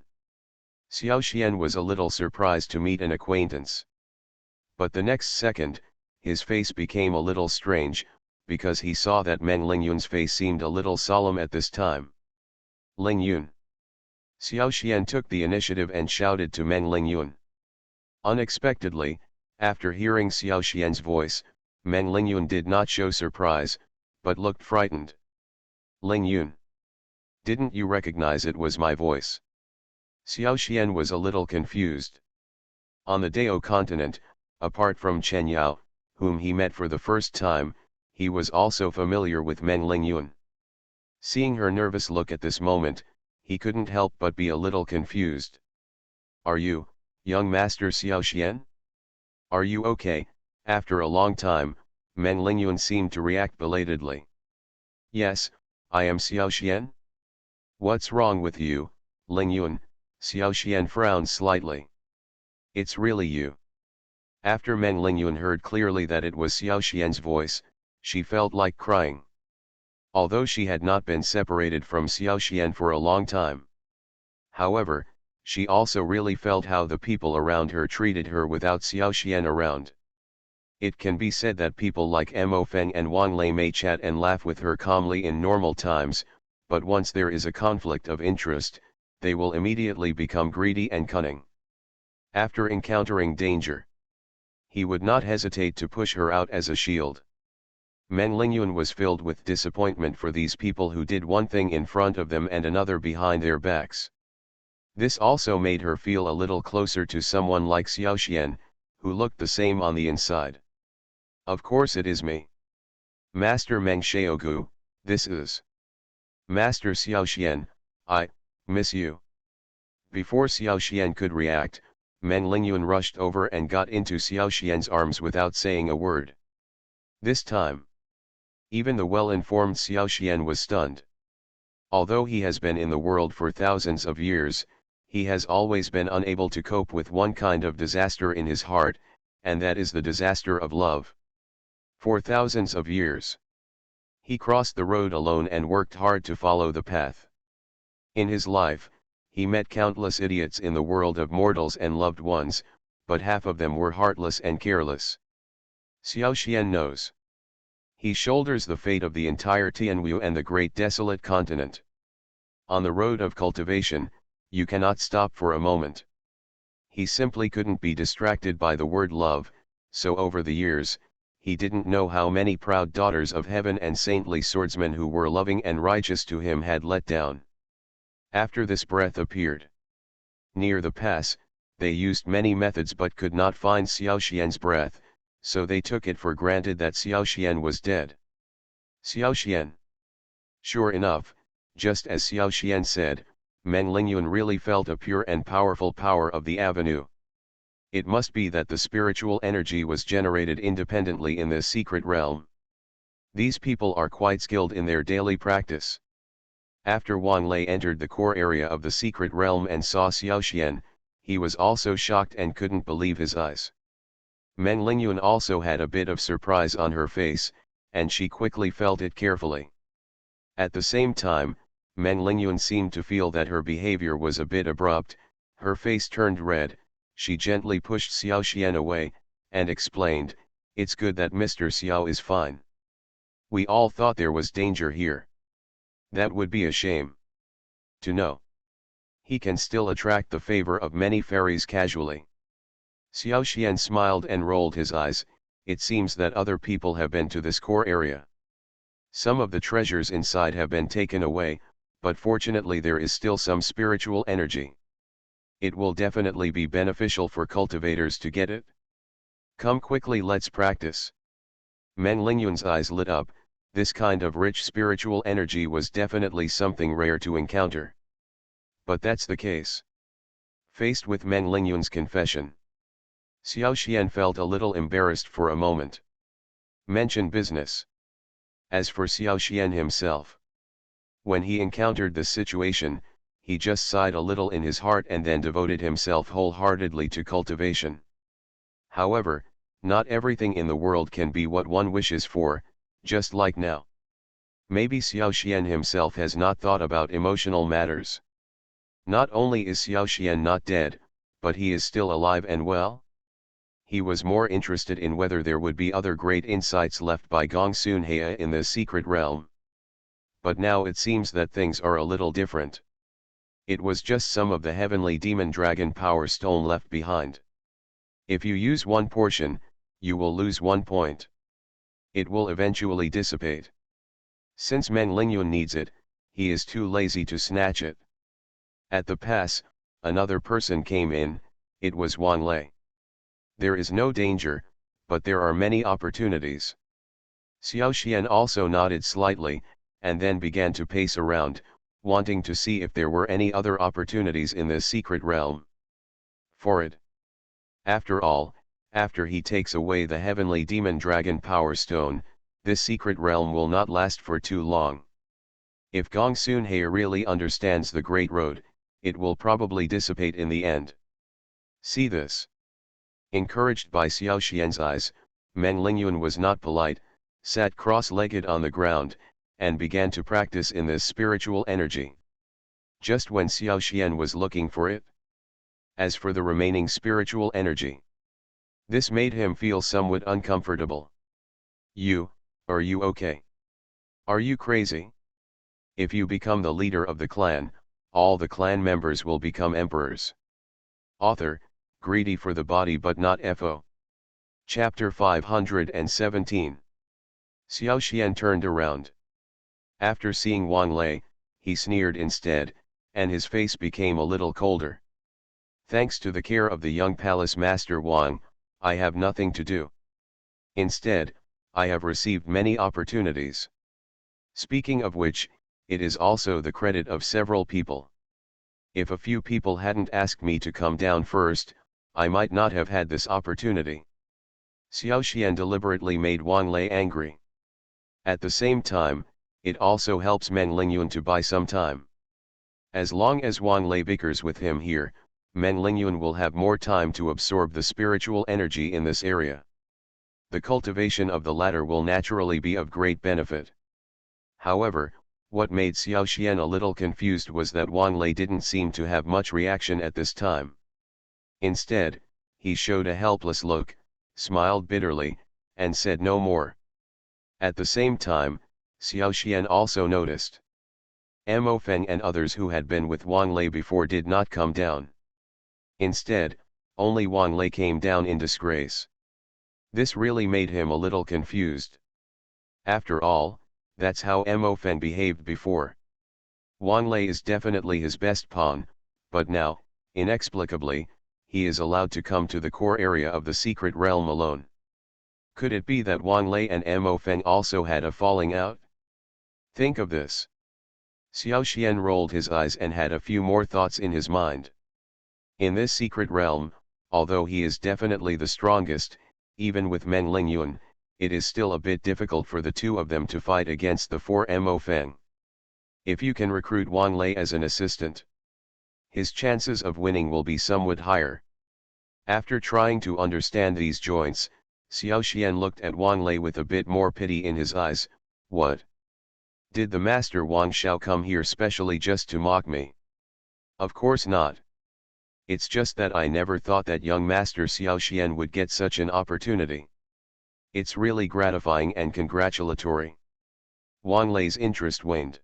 Xiao Xian was a little surprised to meet an acquaintance. But the next second, his face became a little strange, because he saw that Meng Lingyun's face seemed a little solemn at this time. Lingyun. Xiao Xian took the initiative and shouted to Meng Lingyun. Unexpectedly, after hearing Xiao Xian's voice, Meng Lingyun did not show surprise, but looked frightened. Lingyun. Didn't you recognize it was my voice? Xiao Xian was a little confused. On the Dao continent, apart from Chen Yao, whom he met for the first time, he was also familiar with Meng Lingyuan. Seeing her nervous look at this moment, he couldn't help but be a little confused. Are you, young Master Xiao Xian? Are you okay? After a long time, Meng Lingyuan seemed to react belatedly. Yes, I am Xiao Xian. What's wrong with you, Lingyuan? Xiao Xian frowned slightly. It's really you. After Meng Lingyuan heard clearly that it was Xiao Xian's voice, she felt like crying. Although she had not been separated from Xiao Xian for a long time. However, she also really felt how the people around her treated her without Xiao Xian around. It can be said that people like Mo Feng and Wang Lei may chat and laugh with her calmly in normal times, but once there is a conflict of interest, they will immediately become greedy and cunning. After encountering danger, he would not hesitate to push her out as a shield. Meng Lingyuan was filled with disappointment for these people who did one thing in front of them and another behind their backs. This also made her feel a little closer to someone like Xiao Xian, who looked the same on the inside. Of course it is me. Master Meng Xiaogu, this is Master Xiao Xian, I miss you. Before Xiao Xian could react, Meng Lingyuan rushed over and got into Xiao Xian's arms without saying a word. This time, even the well-informed Xiao Xian was stunned. Although he has been in the world for thousands of years, he has always been unable to cope with one kind of disaster in his heart, and that is the disaster of love. For thousands of years, he crossed the road alone and worked hard to follow the path. In his life, he met countless idiots in the world of mortals and loved ones, but half of them were heartless and careless. Xiao Xian knows. He shoulders the fate of the entire Tianwu and the great desolate continent. On the road of cultivation, you cannot stop for a moment. He simply couldn't be distracted by the word love, so over the years, he didn't know how many proud daughters of heaven and saintly swordsmen who were loving and righteous to him had let down. After this breath appeared near the pass, they used many methods but could not find Xiao Xian's breath, so they took it for granted that Xiao Xian was dead. Xiao Xian. Sure enough, just as Xiao Xian said, Meng Lingyuan really felt a pure and powerful power of the avenue. It must be that the spiritual energy was generated independently in this secret realm. These people are quite skilled in their daily practice. After Wang Lei entered the core area of the secret realm and saw Xiao Xian, he was also shocked and couldn't believe his eyes. Meng Lingyuan also had a bit of surprise on her face, and she quickly felt it carefully. At the same time, Meng Lingyuan seemed to feel that her behavior was a bit abrupt. Her face turned red. She gently pushed Xiao Xian away, and explained, "It's good that Mr. Xiao is fine. We all thought there was danger here. That would be a shame. To know he can still attract the favor of many fairies casually." Xiao Xian smiled and rolled his eyes. It seems that other people have been to this core area. Some of the treasures inside have been taken away, but fortunately there is still some spiritual energy. It will definitely be beneficial for cultivators to get it. Come quickly, let's practice. Meng Lingyuan's eyes lit up. This kind of rich spiritual energy was definitely something rare to encounter. But that's the case. Faced with Meng Lingyuan's confession, Xiao Xian felt a little embarrassed for a moment. Mention business. As for Xiao Xian himself, when he encountered this situation, he just sighed a little in his heart and then devoted himself wholeheartedly to cultivation. However, not everything in the world can be what one wishes for, just like now. Maybe Xiao Xian himself has not thought about emotional matters. Not only is Xiao Xian not dead, but he is still alive and well. He was more interested in whether there would be other great insights left by Gong Sun Heya in the secret realm. But now it seems that things are a little different. It was just some of the heavenly demon dragon power stone left behind. If you use one portion, you will lose 1 point. It will eventually dissipate. Since Meng Lingyuan needs it, he is too lazy to snatch it. At the pass, another person came in, it was Wang Lei. There is no danger, but there are many opportunities. Xiao Xian also nodded slightly, and then began to pace around, wanting to see if there were any other opportunities in this secret realm. For it. After all, after he takes away the heavenly demon dragon power stone, this secret realm will not last for too long. If Gong Sunhei really understands the Great Road, it will probably dissipate in the end. See this. Encouraged by Xiao Xian's eyes, Meng Lingyun was not polite, sat cross-legged on the ground, and began to practice in this spiritual energy. Just when Xiao Xian was looking for it. As for the remaining spiritual energy, this made him feel somewhat uncomfortable. Are you okay? Are you crazy? If you become the leader of the clan, all the clan members will become emperors. Author, greedy for the body but not FO. Chapter 517. Xiao Xian turned around. After seeing Wang Lei, he sneered instead, and his face became a little colder. Thanks to the care of the young palace master Wang, I have nothing to do. Instead, I have received many opportunities. Speaking of which, it is also the credit of several people. If a few people hadn't asked me to come down first, I might not have had this opportunity. Xiao Xian deliberately made Wang Lei angry. At the same time, it also helps Meng Lingyun to buy some time. As long as Wang Lei bickers with him here, Meng Lingyun will have more time to absorb the spiritual energy in this area. The cultivation of the latter will naturally be of great benefit. However, what made Xiao Xian a little confused was that Wang Lei didn't seem to have much reaction at this time. Instead, he showed a helpless look, smiled bitterly, and said no more. At the same time, Xiao Xian also noticed. Mo Feng and others who had been with Wang Lei before did not come down. Instead, only Wang Lei came down in disgrace. This really made him a little confused. After all, that's how Mo Feng behaved before. Wang Lei is definitely his best pawn, but now, inexplicably, he is allowed to come to the core area of the secret realm alone. Could it be that Wang Lei and Mo Feng also had a falling out? Think of this. Xiao Xian rolled his eyes and had a few more thoughts in his mind. In this secret realm, although he is definitely the strongest, even with Meng Lingyun, it is still a bit difficult for the two of them to fight against the 4 Mo Feng. If you can recruit Wang Lei as an assistant, his chances of winning will be somewhat higher. After trying to understand these joints, Xiao Xian looked at Wang Lei with a bit more pity in his eyes. What? Did the master Wang Xiao come here specially just to mock me? Of course not. It's just that I never thought that young master Xiao Xian would get such an opportunity. It's really gratifying and congratulatory. Wang Lei's interest waned.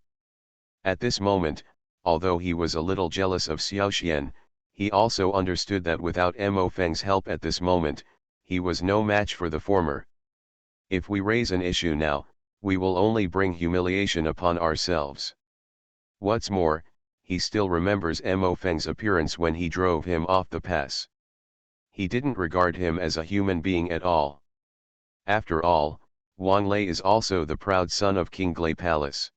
At this moment, although he was a little jealous of Xiao Xian, he also understood that without Mo Feng's help at this moment, he was no match for the former. If we raise an issue now, we will only bring humiliation upon ourselves. What's more, he still remembers Mo Feng's appearance when he drove him off the pass. He didn't regard him as a human being at all. After all, Wang Lei is also the proud son of King Glei Palace.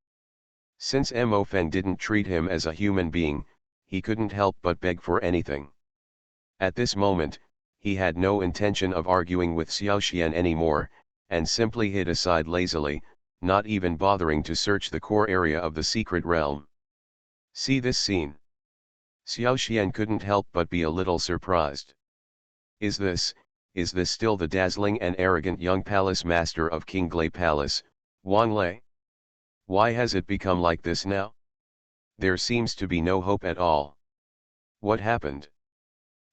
Since Mo Feng didn't treat him as a human being, he couldn't help but beg for anything. At this moment, he had no intention of arguing with Xiao Xian anymore, and simply hid aside lazily, not even bothering to search the core area of the secret realm. See this scene. Xiao Xian couldn't help but be a little surprised. Is this still the dazzling and arrogant young palace master of King Glei Palace, Wang Lei? Why has it become like this now? There seems to be no hope at all. What happened?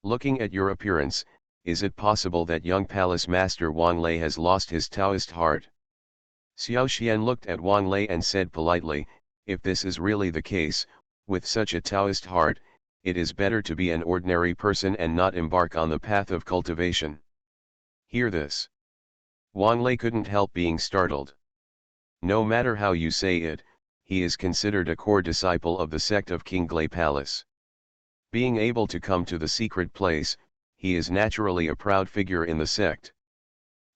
Looking at your appearance, is it possible that young palace master Wang Lei has lost his Taoist heart? Xiao Xian looked at Wang Lei and said politely, if this is really the case, with such a Taoist heart, it is better to be an ordinary person and not embark on the path of cultivation. Hear this. Wang Lei couldn't help being startled. No matter how you say it, he is considered a core disciple of the sect of King Glay Palace. Being able to come to the secret place, he is naturally a proud figure in the sect.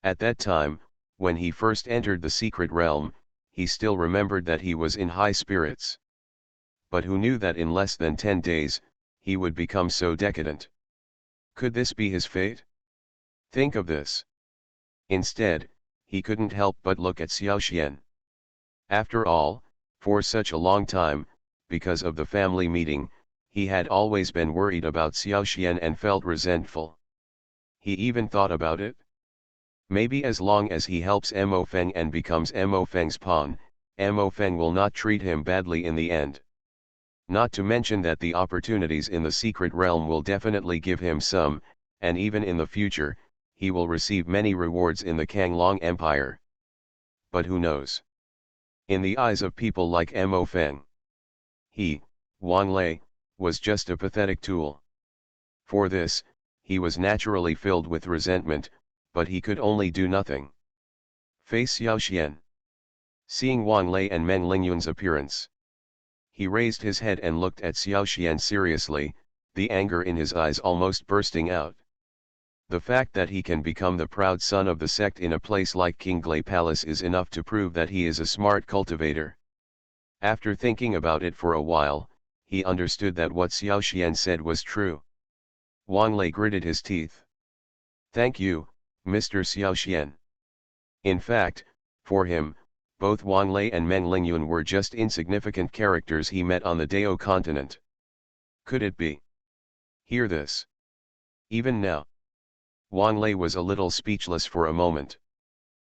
At that time, when he first entered the secret realm, he still remembered that he was in high spirits. But who knew that in less than 10 days, he would become so decadent? Could this be his fate? Think of this. Instead, he couldn't help but look at Xiaoxian. After all, for such a long time, because of the family meeting, he had always been worried about Xiaoxian and felt resentful. He even thought about it. Maybe as long as he helps Mo Feng and becomes Mo Feng's pawn, Mo Feng will not treat him badly in the end. Not to mention that the opportunities in the secret realm will definitely give him some, and even in the future, he will receive many rewards in the Kanglong Empire. But who knows? In the eyes of people like Mo Feng, he, Wang Lei, was just a pathetic tool. For this, he was naturally filled with resentment, but he could only do nothing. Face Xiaoxian. Seeing Wang Lei and Meng Lingyun's appearance, he raised his head and looked at Xiaoxian seriously, the anger in his eyes almost bursting out. The fact that he can become the proud son of the sect in a place like King Glay Palace is enough to prove that he is a smart cultivator. After thinking about it for a while, he understood that what Xiaoxian said was true. Wang Lei gritted his teeth. "Thank you, Mr. Xiaoxian." In fact, for him, both Wang Lei and Meng Lingyun were just insignificant characters he met on the Dao continent. Could it be? Hear this. Even now. Wang Lei was a little speechless for a moment.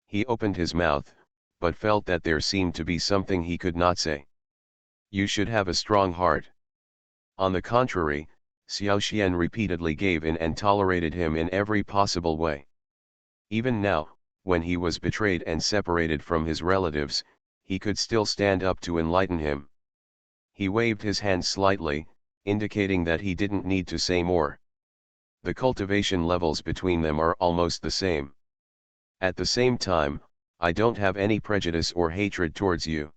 He opened his mouth, but felt that there seemed to be something he could not say. You should have a strong heart. On the contrary, Xiaoxian repeatedly gave in and tolerated him in every possible way. Even now, when he was betrayed and separated from his relatives, he could still stand up to enlighten him. He waved his hand slightly, indicating that he didn't need to say more. The cultivation levels between them are almost the same. At the same time, I don't have any prejudice or hatred towards you.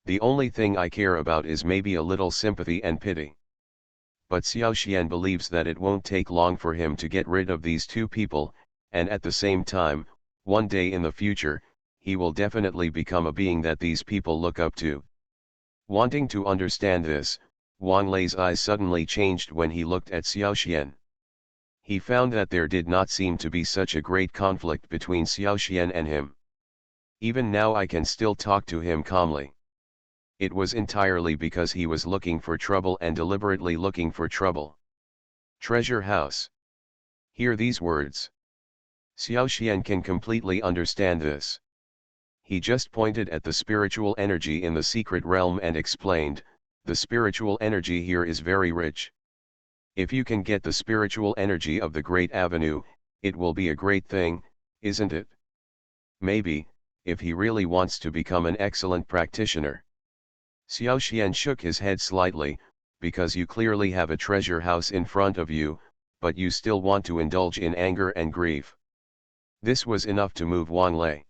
The only thing I care about is maybe a little sympathy and pity. But Xiaoxian believes that it won't take long for him to get rid of these two people, and at the same time, one day in the future, he will definitely become a being that these people look up to. Wanting to understand this, Wang Lei's eyes suddenly changed when he looked at Xiaoxian. He found that there did not seem to be such a great conflict between Xiaoxian and him. Even now I can still talk to him calmly. It was entirely because he was looking for trouble and deliberately looking for trouble. Treasure house. Hear these words. Xiaoxian can completely understand this. He just pointed at the spiritual energy in the secret realm and explained, the spiritual energy here is very rich. If you can get the spiritual energy of the Great Avenue, it will be a great thing, isn't it? Maybe, if he really wants to become an excellent practitioner. Xiaoxian shook his head slightly, because you clearly have a treasure house in front of you, but you still want to indulge in anger and grief. This was enough to move Wang Lei.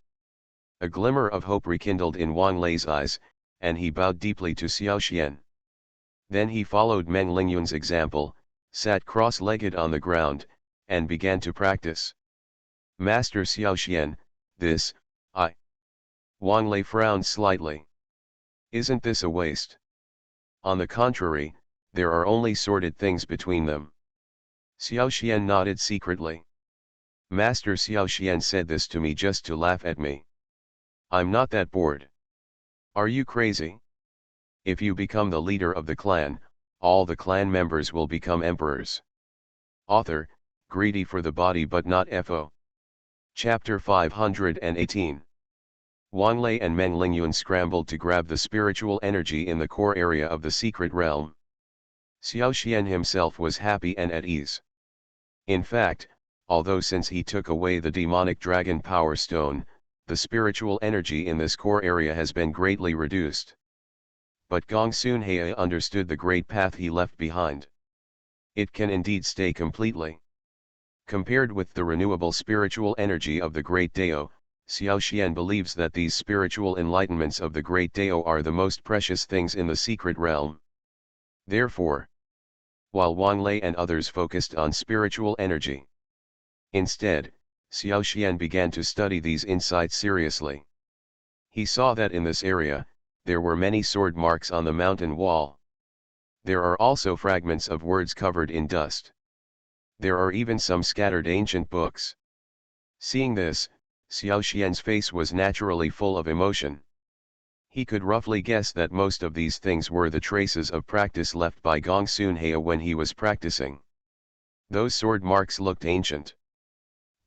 A glimmer of hope rekindled in Wang Lei's eyes, and he bowed deeply to Xiaoxian. Then he followed Meng Lingyun's example, sat cross-legged on the ground, and began to practice. Master Xiaoxian, Wang Lei frowned slightly. Isn't this a waste? On the contrary, there are only sordid things between them. Xiaoxian nodded secretly. Master Xiaoxian said this to me just to laugh at me. I'm not that bored. Are you crazy? If you become the leader of the clan, all the clan members will become emperors. Author, greedy for the body but not FO. Chapter 518. Wang Lei and Meng Lingyun scrambled to grab the spiritual energy in the core area of the secret realm. Xiaoxian himself was happy and at ease. In fact, although since he took away the demonic dragon power stone, the spiritual energy in this core area has been greatly reduced. But Gong Sun Hei understood the great path he left behind. It can indeed stay completely. Compared with the renewable spiritual energy of the great Dao, Xiao Xian believes that these spiritual enlightenments of the great Dao are the most precious things in the secret realm. Therefore, while Wang Lei and others focused on spiritual energy, instead, Xiao Xian began to study these insights seriously. He saw that in this area, there were many sword marks on the mountain wall. There are also fragments of words covered in dust. There are even some scattered ancient books. Seeing this, Xiao Xian's face was naturally full of emotion. He could roughly guess that most of these things were the traces of practice left by Gong Sun-hea when he was practicing. Those sword marks looked ancient.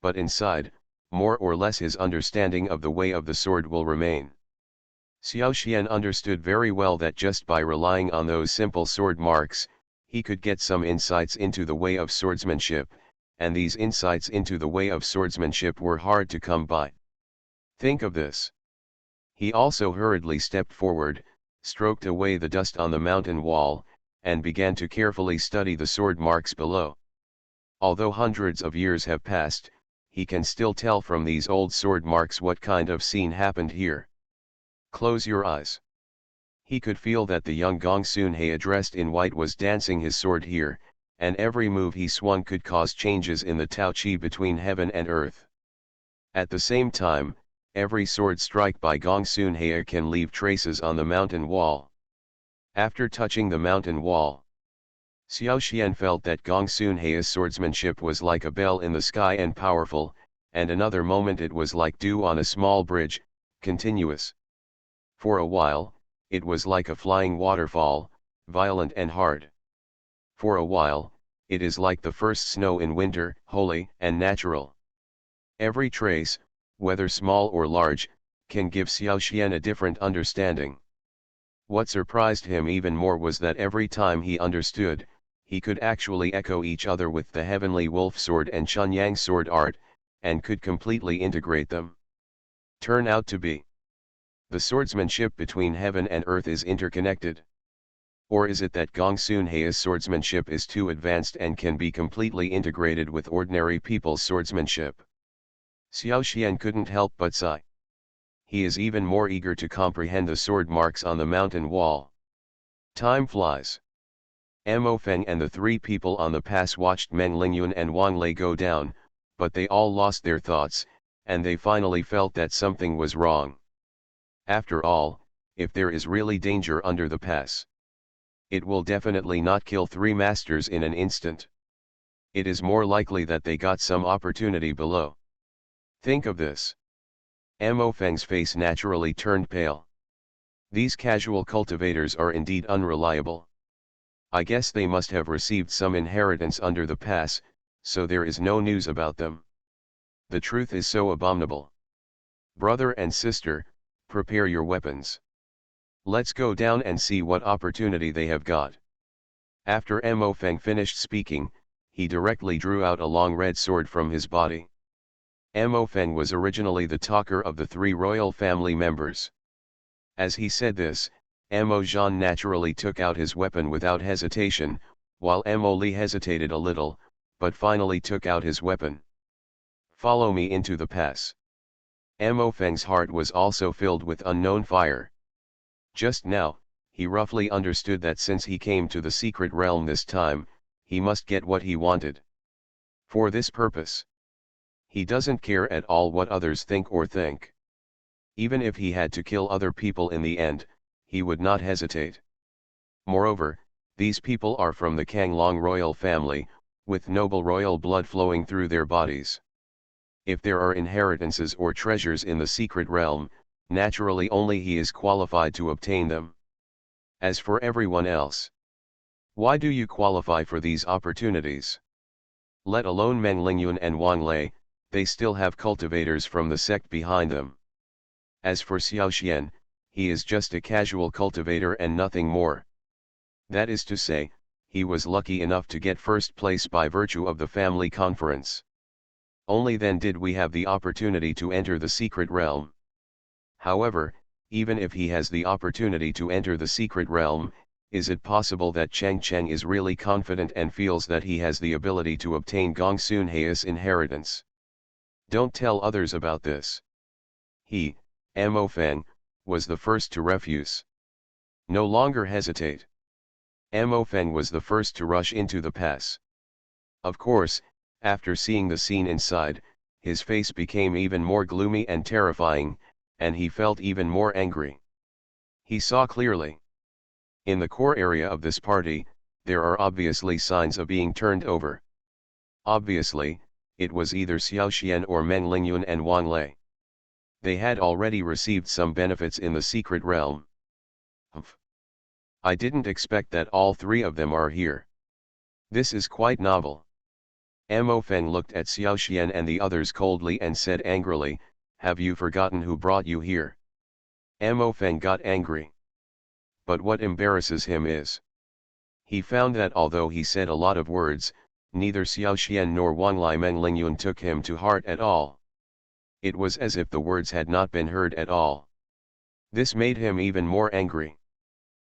But inside, more or less his understanding of the way of the sword will remain. Xiao Xian understood very well that just by relying on those simple sword marks, he could get some insights into the way of swordsmanship, and these insights into the way of swordsmanship were hard to come by. Think of this. He also hurriedly stepped forward, stroked away the dust on the mountain wall, and began to carefully study the sword marks below. Although hundreds of years have passed, he can still tell from these old sword marks what kind of scene happened here. Close your eyes. He could feel that the young Gong Sun-hea dressed in white was dancing his sword here, and every move he swung could cause changes in the Tao Qi between heaven and earth. At the same time, every sword strike by Gong Sun-hea can leave traces on the mountain wall. After touching the mountain wall, Xiao Xian felt that Gong Sun-hea's swordsmanship was like a bell in the sky and powerful, and another moment it was like dew on a small bridge, continuous. For a while, it was like a flying waterfall, violent and hard. For a while, it is like the first snow in winter, holy and natural. Every trace, whether small or large, can give Xiao Xian a different understanding. What surprised him even more was that every time he understood, he could actually echo each other with the heavenly wolf sword and Chunyang sword art, and could completely integrate them. Turn out to be. The swordsmanship between heaven and earth is interconnected. Or is it that Gong Sun-hea's swordsmanship is too advanced and can be completely integrated with ordinary people's swordsmanship? Xiao Xian couldn't help but sigh. He is even more eager to comprehend the sword marks on the mountain wall. Time flies. Mo Feng and the three people on the pass watched Meng Lingyun and Wang Lei go down, but they all lost their thoughts, and they finally felt that something was wrong. After all, if there is really danger under the pass, it will definitely not kill three masters in an instant. It is more likely that they got some opportunity below. Think of this. Mo Feng's face naturally turned pale. These casual cultivators are indeed unreliable. I guess they must have received some inheritance under the pass, so there is no news about them. The truth is so abominable. Brother and sister, prepare your weapons. Let's go down and see what opportunity they have got. After Mo Feng finished speaking, he directly drew out a long red sword from his body. Mo Feng was originally the talker of the three royal family members. As he said this, Mo Zhan naturally took out his weapon without hesitation, while Mo Li hesitated a little, but finally took out his weapon. Follow me into the pass. Mo Feng's heart was also filled with unknown fire. Just now, he roughly understood that since he came to the secret realm this time, he must get what he wanted. For this purpose, he doesn't care at all what others think or think. Even if he had to kill other people in the end, he would not hesitate. Moreover, these people are from the Kanglong royal family, with noble royal blood flowing through their bodies. If there are inheritances or treasures in the secret realm, naturally only he is qualified to obtain them. As for everyone else, why do you qualify for these opportunities? Let alone Meng Lingyun and Wang Lei, they still have cultivators from the sect behind them. As for Xiao Xian, he is just a casual cultivator and nothing more. That is to say, he was lucky enough to get first place by virtue of the family conference. Only then did we have the opportunity to enter the secret realm. However, even if he has the opportunity to enter the secret realm, is it possible that Cheng Cheng is really confident and feels that he has the ability to obtain Gong Sun-hea's inheritance? Don't tell others about this. He, Mo Feng, was the first to refuse. No longer hesitate. Mo Feng was the first to rush into the pass. Of course, after seeing the scene inside, his face became even more gloomy and terrifying, and he felt even more angry. He saw clearly. In the core area of this party, there are obviously signs of being turned over. Obviously, it was either Xiao Xian or Meng Lingyun and Wang Lei. They had already received some benefits in the secret realm. Humph. I didn't expect that all three of them are here. This is quite novel. Mo Feng looked at Xiao Xian and the others coldly and said angrily, "Have you forgotten who brought you here?" Mo Feng got angry. But what embarrasses him is, he found that although he said a lot of words, neither Xiao Xian nor Wang Lai Meng Lingyun took him to heart at all. It was as if the words had not been heard at all. This made him even more angry.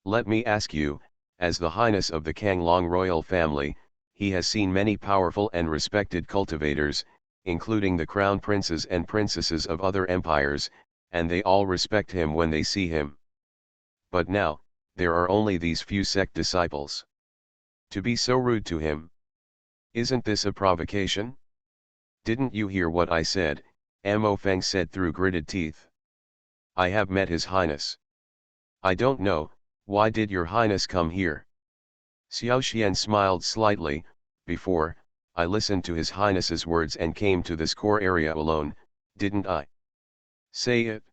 Let me ask you, as the highness of the Kanglong royal family, he has seen many powerful and respected cultivators, including the crown princes and princesses of other empires, and they all respect him when they see him. But now, there are only these few sect disciples. To be so rude to him. Isn't this a provocation? Didn't you hear what I said? Mo Feng said through gritted teeth. I have met his highness. I don't know, why did your highness come here? Xiao Xian smiled slightly. Before, I listened to his highness's words and came to this core area alone, didn't I? Say it.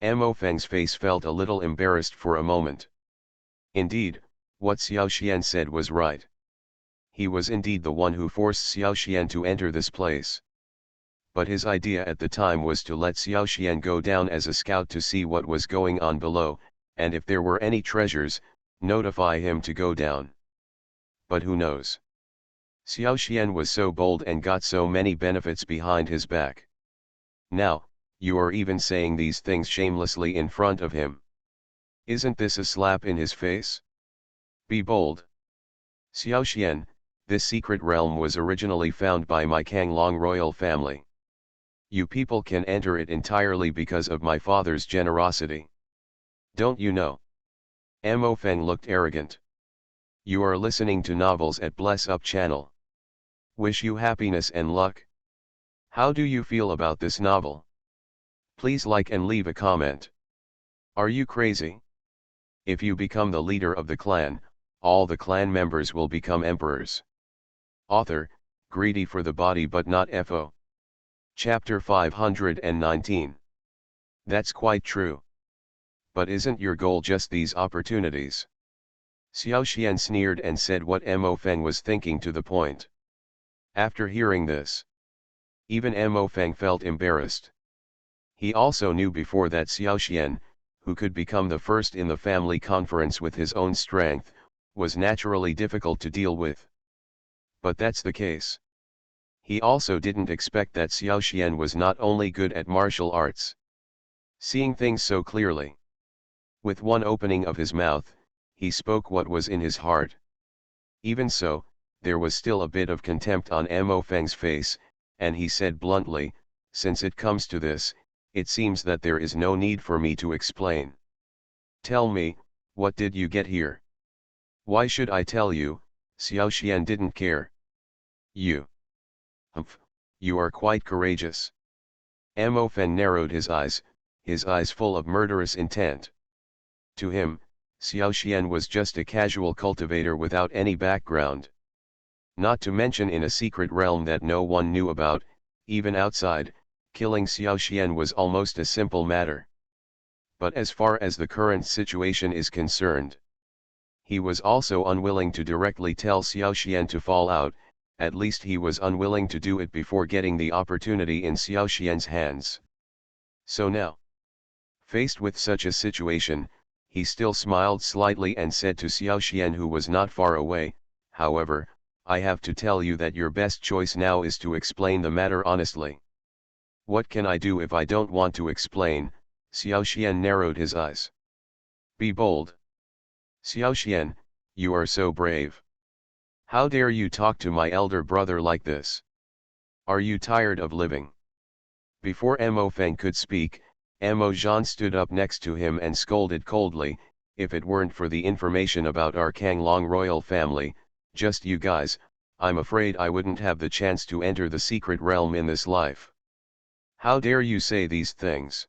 Mo Feng's face felt a little embarrassed for a moment. Indeed, what Xiao Xian said was right. He was indeed the one who forced Xiao Xian to enter this place. But his idea at the time was to let Xiao Xian go down as a scout to see what was going on below, and if there were any treasures, notify him to go down. But who knows? Xiao Xian was so bold and got so many benefits behind his back. Now, you are even saying these things shamelessly in front of him. Isn't this a slap in his face? Be bold. Xiao Xian, this secret realm was originally found by my Kanglong royal family. You people can enter it entirely because of my father's generosity. Don't you know? Mo Feng looked arrogant. You are listening to novels at Bless Up channel. Wish you happiness and luck. How do you feel about this novel? Please like and leave a comment. Are you crazy? If you become the leader of the clan, all the clan members will become emperors. Author, greedy for the body but not FO. Chapter 519. That's quite true. But isn't your goal just these opportunities? Xiao Xian sneered and said what Mo Feng was thinking to the point. After hearing this, even Mo Feng felt embarrassed. He also knew before that Xiao Xian, who could become the first in the family conference with his own strength, was naturally difficult to deal with. But that's the case. He also didn't expect that Xiao Xian was not only good at martial arts, seeing things so clearly. With one opening of his mouth, he spoke what was in his heart. Even so, there was still a bit of contempt on Mo Feng's face, and he said bluntly, since it comes to this, it seems that there is no need for me to explain. Tell me, what did you get here? Why should I tell you? Xiao Xian didn't care. You. Humph, you are quite courageous. Mo Feng narrowed his eyes full of murderous intent. To him, Xiao Xian was just a casual cultivator without any background. Not to mention in a secret realm that no one knew about, even outside, killing Xiao Xian was almost a simple matter. But as far as the current situation is concerned, he was also unwilling to directly tell Xiao Xian to fall out, at least he was unwilling to do it before getting the opportunity in Xiao Xian's hands. So now, faced with such a situation, he still smiled slightly and said to Xiao Xian, who was not far away, however, I have to tell you that your best choice now is to explain the matter honestly. What can I do if I don't want to explain? Xiao Xian narrowed his eyes. Be bold. Xiao Xian, you are so brave. How dare you talk to my elder brother like this? Are you tired of living? Before Mo Feng could speak, Amo Jean stood up next to him and scolded coldly, "If it weren't for the information about our Kanglong royal family, just you guys, I'm afraid I wouldn't have the chance to enter the secret realm in this life. How dare you say these things?"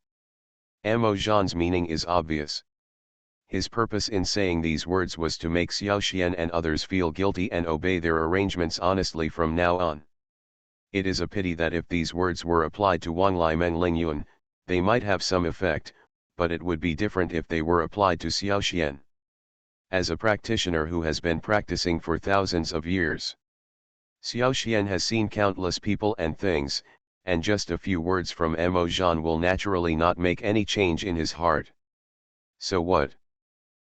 Amo Jean's meaning is obvious. His purpose in saying these words was to make Xiao Xian and others feel guilty and obey their arrangements honestly from now on. It is a pity that if these words were applied to Wang Lai Meng Lingyun, they might have some effect, but it would be different if they were applied to Xiao Xian. As a practitioner who has been practicing for thousands of years, Xiao Xian has seen countless people and things, and just a few words from Mo Zhan will naturally not make any change in his heart. So what?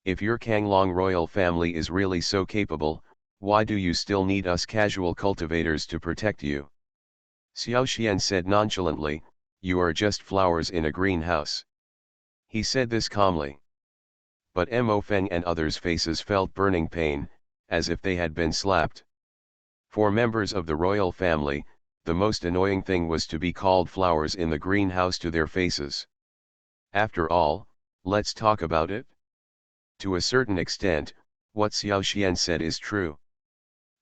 If your Kanglong royal family is really so capable, why do you still need us casual cultivators to protect you? Xiao Xian said nonchalantly, "You are just flowers in a greenhouse." He said this calmly. But Mo Feng and others' faces felt burning pain, as if they had been slapped. For members of the royal family, the most annoying thing was to be called flowers in the greenhouse to their faces. After all, let's talk about it. To a certain extent, what Xiao Xian said is true.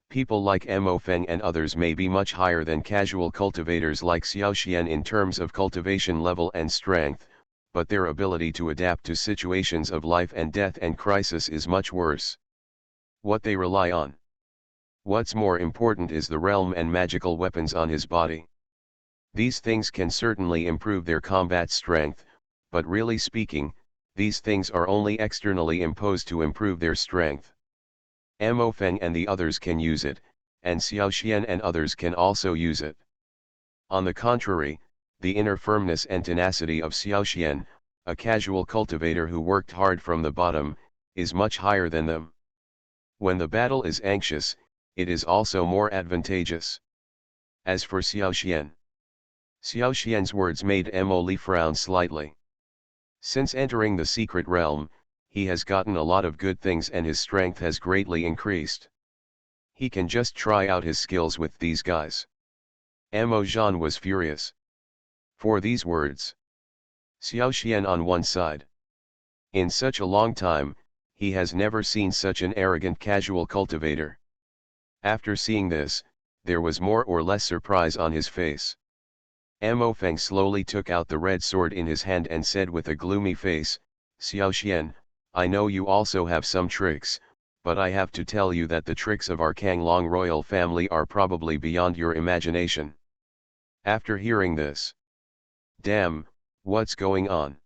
People like Mo Feng and others may be much higher than casual cultivators like Xiao Xian in terms of cultivation level and strength, but their ability to adapt to situations of life and death and crisis is much worse. What they rely on. What's more important is the realm and magical weapons on his body. These things can certainly improve their combat strength, but really speaking, these things are only externally imposed to improve their strength. Mo Feng and the others can use it, and Xiao Xian and others can also use it. On the contrary, the inner firmness and tenacity of Xiao Xian, a casual cultivator who worked hard from the bottom, is much higher than them. When the battle is anxious, it is also more advantageous. As for Xiao Xian's words made Mo Li frown slightly. Since entering the secret realm, he has gotten a lot of good things and his strength has greatly increased. He can just try out his skills with these guys. Mo Zhan was furious. For these words. Xiao Xian on one side. In such a long time, he has never seen such an arrogant casual cultivator. After seeing this, there was more or less surprise on his face. Mo Feng slowly took out the red sword in his hand and said with a gloomy face, "Xiao Xian, I know you also have some tricks, but I have to tell you that the tricks of our Kanglong royal family are probably beyond your imagination." After hearing this, damn, what's going on?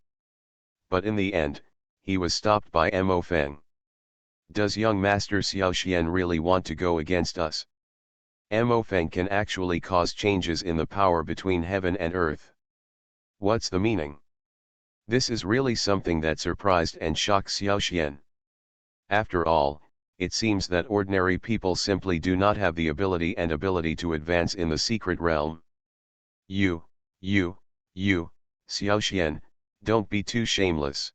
But in the end, he was stopped by Mo Feng. Does young Master Xiao Xian really want to go against us? Mo Feng can actually cause changes in the power between heaven and earth. What's the meaning? This is really something that surprised and shocked Xiao Xian. After all, it seems that ordinary people simply do not have the ability to advance in the secret realm. You, Xiao Xian, don't be too shameless.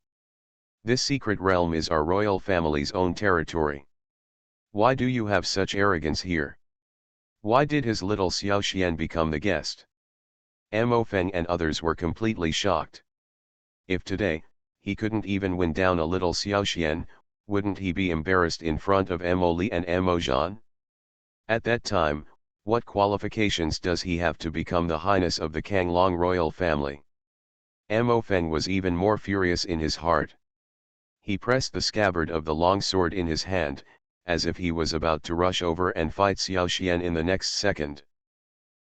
This secret realm is our royal family's own territory. Why do you have such arrogance here? Why did his little Xiao Xian become the guest? Mo Feng and others were completely shocked. If today, he couldn't even win down a little Xiao Xian, wouldn't he be embarrassed in front of Mo Li and Mo Zhan? At that time, what qualifications does he have to become the highness of the Kanglong royal family? Mo Feng was even more furious in his heart. He pressed the scabbard of the long sword in his hand, as if he was about to rush over and fight Xiao Xian in the next second.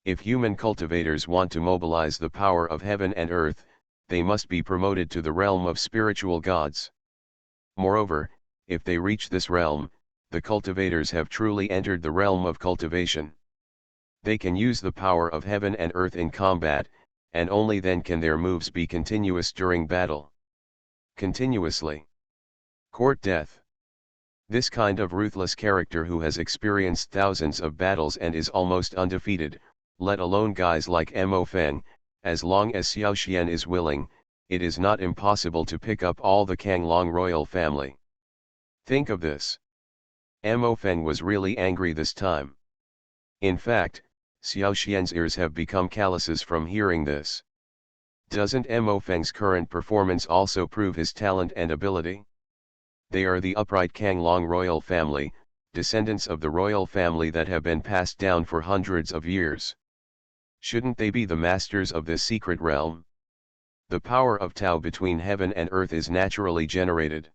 If human cultivators want to mobilize the power of heaven and earth, they must be promoted to the realm of spiritual gods. Moreover, if they reach this realm, the cultivators have truly entered the realm of cultivation. They can use the power of heaven and earth in combat, and only then can their moves be continuous during battle. Continuously. Court death. This kind of ruthless character who has experienced thousands of battles and is almost undefeated, let alone guys like Mo Feng, as long as Xiao Xian is willing, it is not impossible to pick up all the Kanglong royal family. Think of this. Mo Feng was really angry this time. In fact, Xiao Xian's ears have become calluses from hearing this. Doesn't Mo Feng's current performance also prove his talent and ability? They are the upright Kanglong royal family, descendants of the royal family that have been passed down for hundreds of years. Shouldn't they be the masters of this secret realm? The power of Tao between heaven and earth is naturally generated.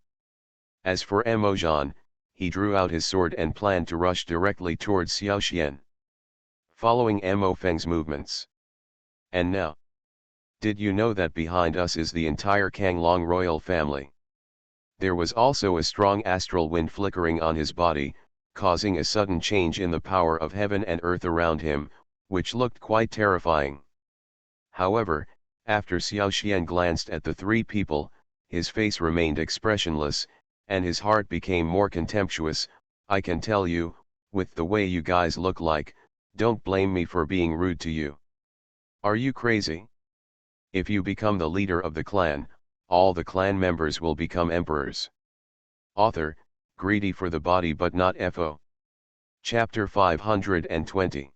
As for Mo Zhan, he drew out his sword and planned to rush directly towards Xiaoxian, following Mo Feng's movements. And now, did you know that behind us is the entire Kanglong royal family? There was also a strong astral wind flickering on his body, causing a sudden change in the power of heaven and earth around him, which looked quite terrifying. However, after Xiaoxian glanced at the three people, his face remained expressionless, and his heart became more contemptuous. I can tell you, with the way you guys look like, don't blame me for being rude to you. Are you crazy? If you become the leader of the clan, all the clan members will become emperors. Author, greedy for the body but not FO. Chapter 520.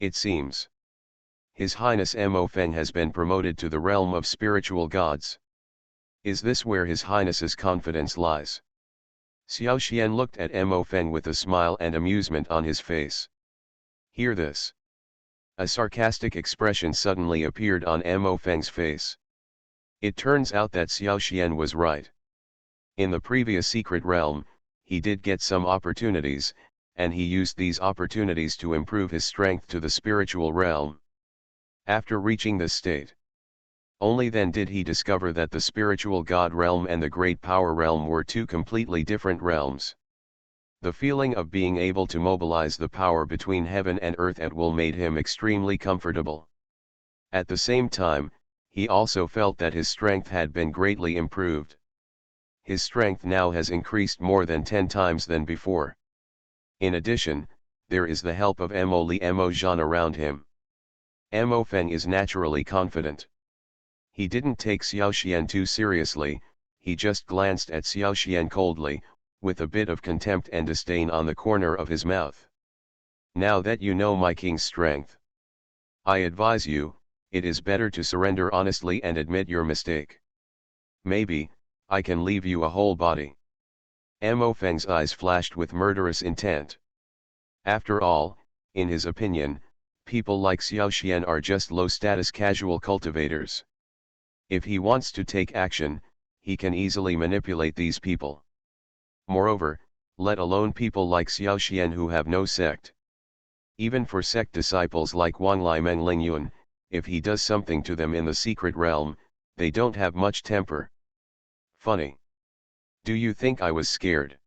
It seems His Highness Mo Feng has been promoted to the realm of spiritual gods. Is this where His Highness's confidence lies? Xiaoxian looked at Mo Feng with a smile and amusement on his face. Hear this. A sarcastic expression suddenly appeared on Mo Feng's face. It turns out that Xiaoxian was right. In the previous secret realm, he did get some opportunities, and he used these opportunities to improve his strength to the spiritual realm. After reaching this state, only then did he discover that the spiritual god realm and the great power realm were two completely different realms. The feeling of being able to mobilize the power between heaven and earth at will made him extremely comfortable. At the same time, he also felt that his strength had been greatly improved. His strength now has increased more than 10 times than before. In addition, there is the help of Mo Zhan around him. Mo Feng is naturally confident. He didn't take Xiaoxian too seriously, he just glanced at Xiaoxian coldly, with a bit of contempt and disdain on the corner of his mouth. Now that you know my king's strength, I advise you, it is better to surrender honestly and admit your mistake. Maybe, I can leave you a whole body. Mo Feng's eyes flashed with murderous intent. After all, in his opinion, people like Xiaoxian are just low-status casual cultivators. If he wants to take action, he can easily manipulate these people. Moreover, let alone people like Xiaoxian who have no sect. Even for sect disciples like Wang Lai Meng Lingyun, if he does something to them in the secret realm, they don't have much temper. Funny. Do you think I was scared?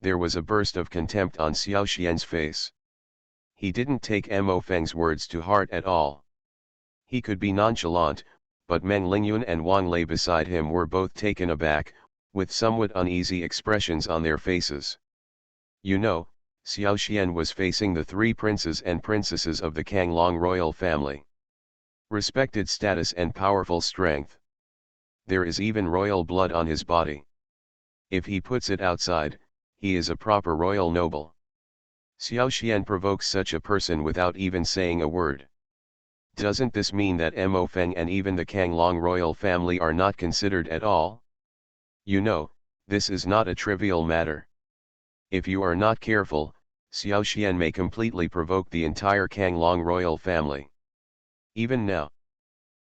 There was a burst of contempt on Xiaoxian's face. He didn't take Mo Feng's words to heart at all. He could be nonchalant, but Meng Lingyun and Wang Lei beside him were both taken aback, with somewhat uneasy expressions on their faces. You know, Xiaoxian was facing the three princes and princesses of the Kanglong royal family. Respected status and powerful strength. There is even royal blood on his body. If he puts it outside, he is a proper royal noble. Xiaoxian provokes such a person without even saying a word. Doesn't this mean that Mo Feng and even the Kanglong royal family are not considered at all? You know, this is not a trivial matter. If you are not careful, Xiaoxian may completely provoke the entire Kanglong royal family. Even now,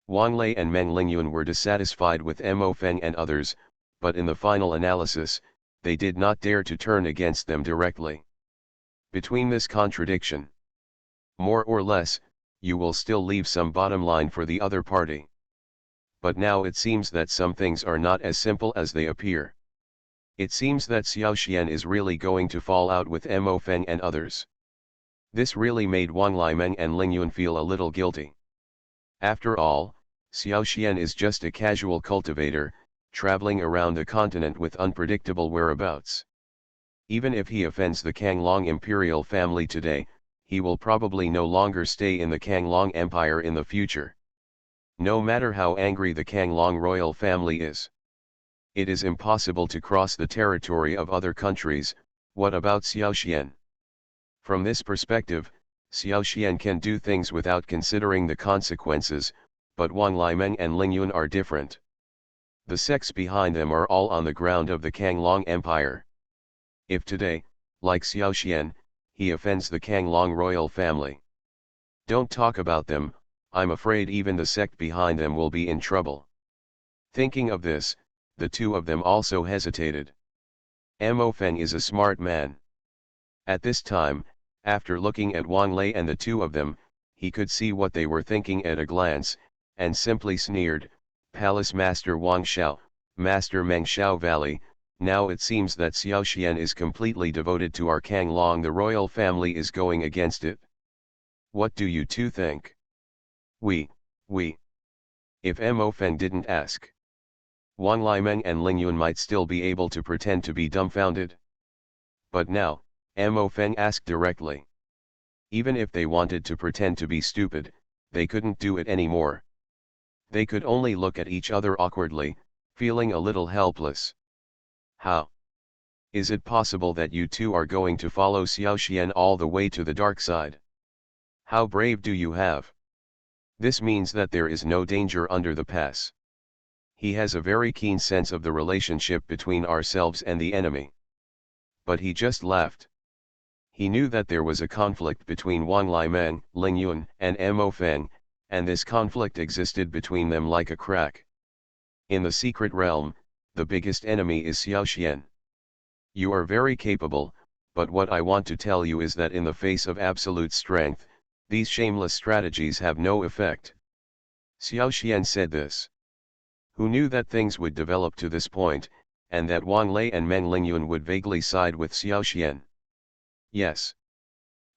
Wang Lei and Meng Lingyun were dissatisfied with Mo Feng and others, but in the final analysis, they did not dare to turn against them directly. Between this contradiction, more or less, you will still leave some bottom line for the other party. But now it seems that some things are not as simple as they appear. It seems that Xiaoxian is really going to fall out with Mo Feng and others. This really made Wang Laimeng and Lingyun feel a little guilty. After all, Xiaoxian is just a casual cultivator, traveling around the continent with unpredictable whereabouts. Even if he offends the Kanglong imperial family today, he will probably no longer stay in the Kanglong Empire in the future. No matter how angry the Kanglong royal family is, it is impossible to cross the territory of other countries. What about Xiaoxian? From this perspective, Xiaoxian can do things without considering the consequences, but Wang Limeng and Ling Yun are different. The sects behind them are all on the ground of the Kanglong Empire. If today, like Xiao Xian, he offends the Kanglong royal family, don't talk about them, I'm afraid even the sect behind them will be in trouble. Thinking of this, the two of them also hesitated. Mo Feng is a smart man. At this time, after looking at Wang Lei and the two of them, he could see what they were thinking at a glance, and simply sneered, "Palace Master Wang Xiao, Master Meng Xiao Valley, now it seems that Xiao Xian is completely devoted to our Kanglong, the royal family is going against it. What do you two think?" We. If Mo Feng didn't ask, Wang Limeng and Ling Yun might still be able to pretend to be dumbfounded. But now, Mo Feng asked directly. Even if they wanted to pretend to be stupid, they couldn't do it anymore. They could only look at each other awkwardly, feeling a little helpless. How? Is it possible that you two are going to follow Xiao Xian all the way to the dark side? How brave do you have? This means that there is no danger under the pass. He has a very keen sense of the relationship between ourselves and the enemy. But he just laughed. He knew that there was a conflict between Wang Limeng, Ling Yun, and Mo Feng, and this conflict existed between them like a crack. In the secret realm, the biggest enemy is Xiao Xian. You are very capable, but what I want to tell you is that in the face of absolute strength, these shameless strategies have no effect. Xiao Xian said this. Who knew that things would develop to this point, and that Wang Lei and Meng Lingyun would vaguely side with Xiao Xian? Yes.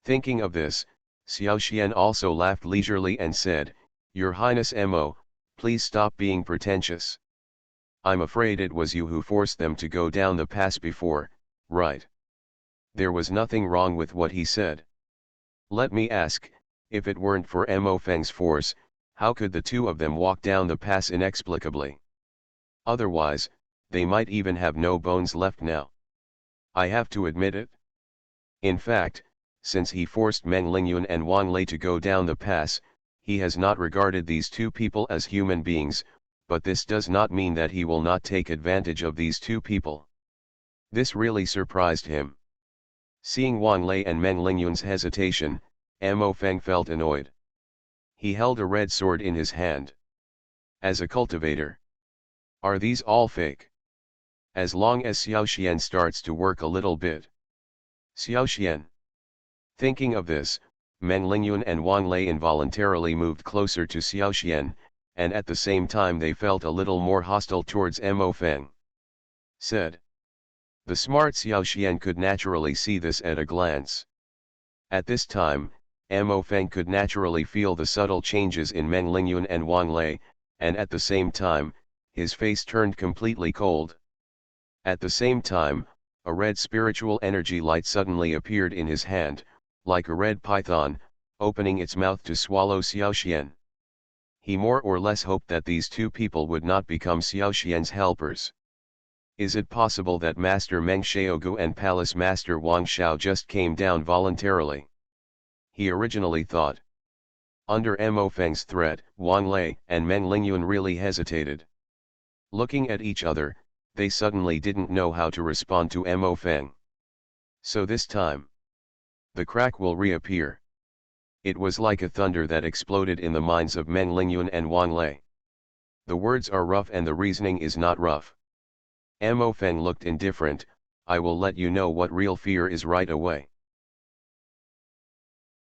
Thinking of this, Xiao Xian also laughed leisurely and said, "Your Highness Mo, please stop being pretentious. I'm afraid it was you who forced them to go down the pass before, right?" There was nothing wrong with what he said. Let me ask, if it weren't for Mo Feng's force, how could the two of them walk down the pass inexplicably? Otherwise, they might even have no bones left now. I have to admit it. In fact, since he forced Meng Lingyun and Wang Lei to go down the pass, he has not regarded these two people as human beings, but this does not mean that he will not take advantage of these two people. This really surprised him. Seeing Wang Lei and Meng Lingyun's hesitation, Mo Feng felt annoyed. He held a red sword in his hand. As a cultivator, are these all fake? As long as Xiao Xian starts to work a little bit. Xiao Xian. Thinking of this, Meng Lingyun and Wang Lei involuntarily moved closer to Xiao Xian, and at the same time they felt a little more hostile towards Mo Feng. Said. The smart Xiao Xian could naturally see this at a glance. At this time, Mo Feng could naturally feel the subtle changes in Meng Lingyun and Wang Lei, and at the same time, his face turned completely cold. At the same time, a red spiritual energy light suddenly appeared in his hand, like a red python, opening its mouth to swallow Xiao Xian. He more or less hoped that these two people would not become Xiao Xian's helpers. Is it possible that Master Meng Xiaogu and Palace Master Wang Xiao just came down voluntarily? He originally thought. Under Mo Feng's threat, Wang Lei and Meng Lingyun really hesitated. Looking at each other, they suddenly didn't know how to respond to Mo Feng. So this time, the crack will reappear. It was like a thunder that exploded in the minds of Meng Lingyun and Wang Lei. The words are rough and the reasoning is not rough. Mo Feng looked indifferent. I will let you know what real fear is right away.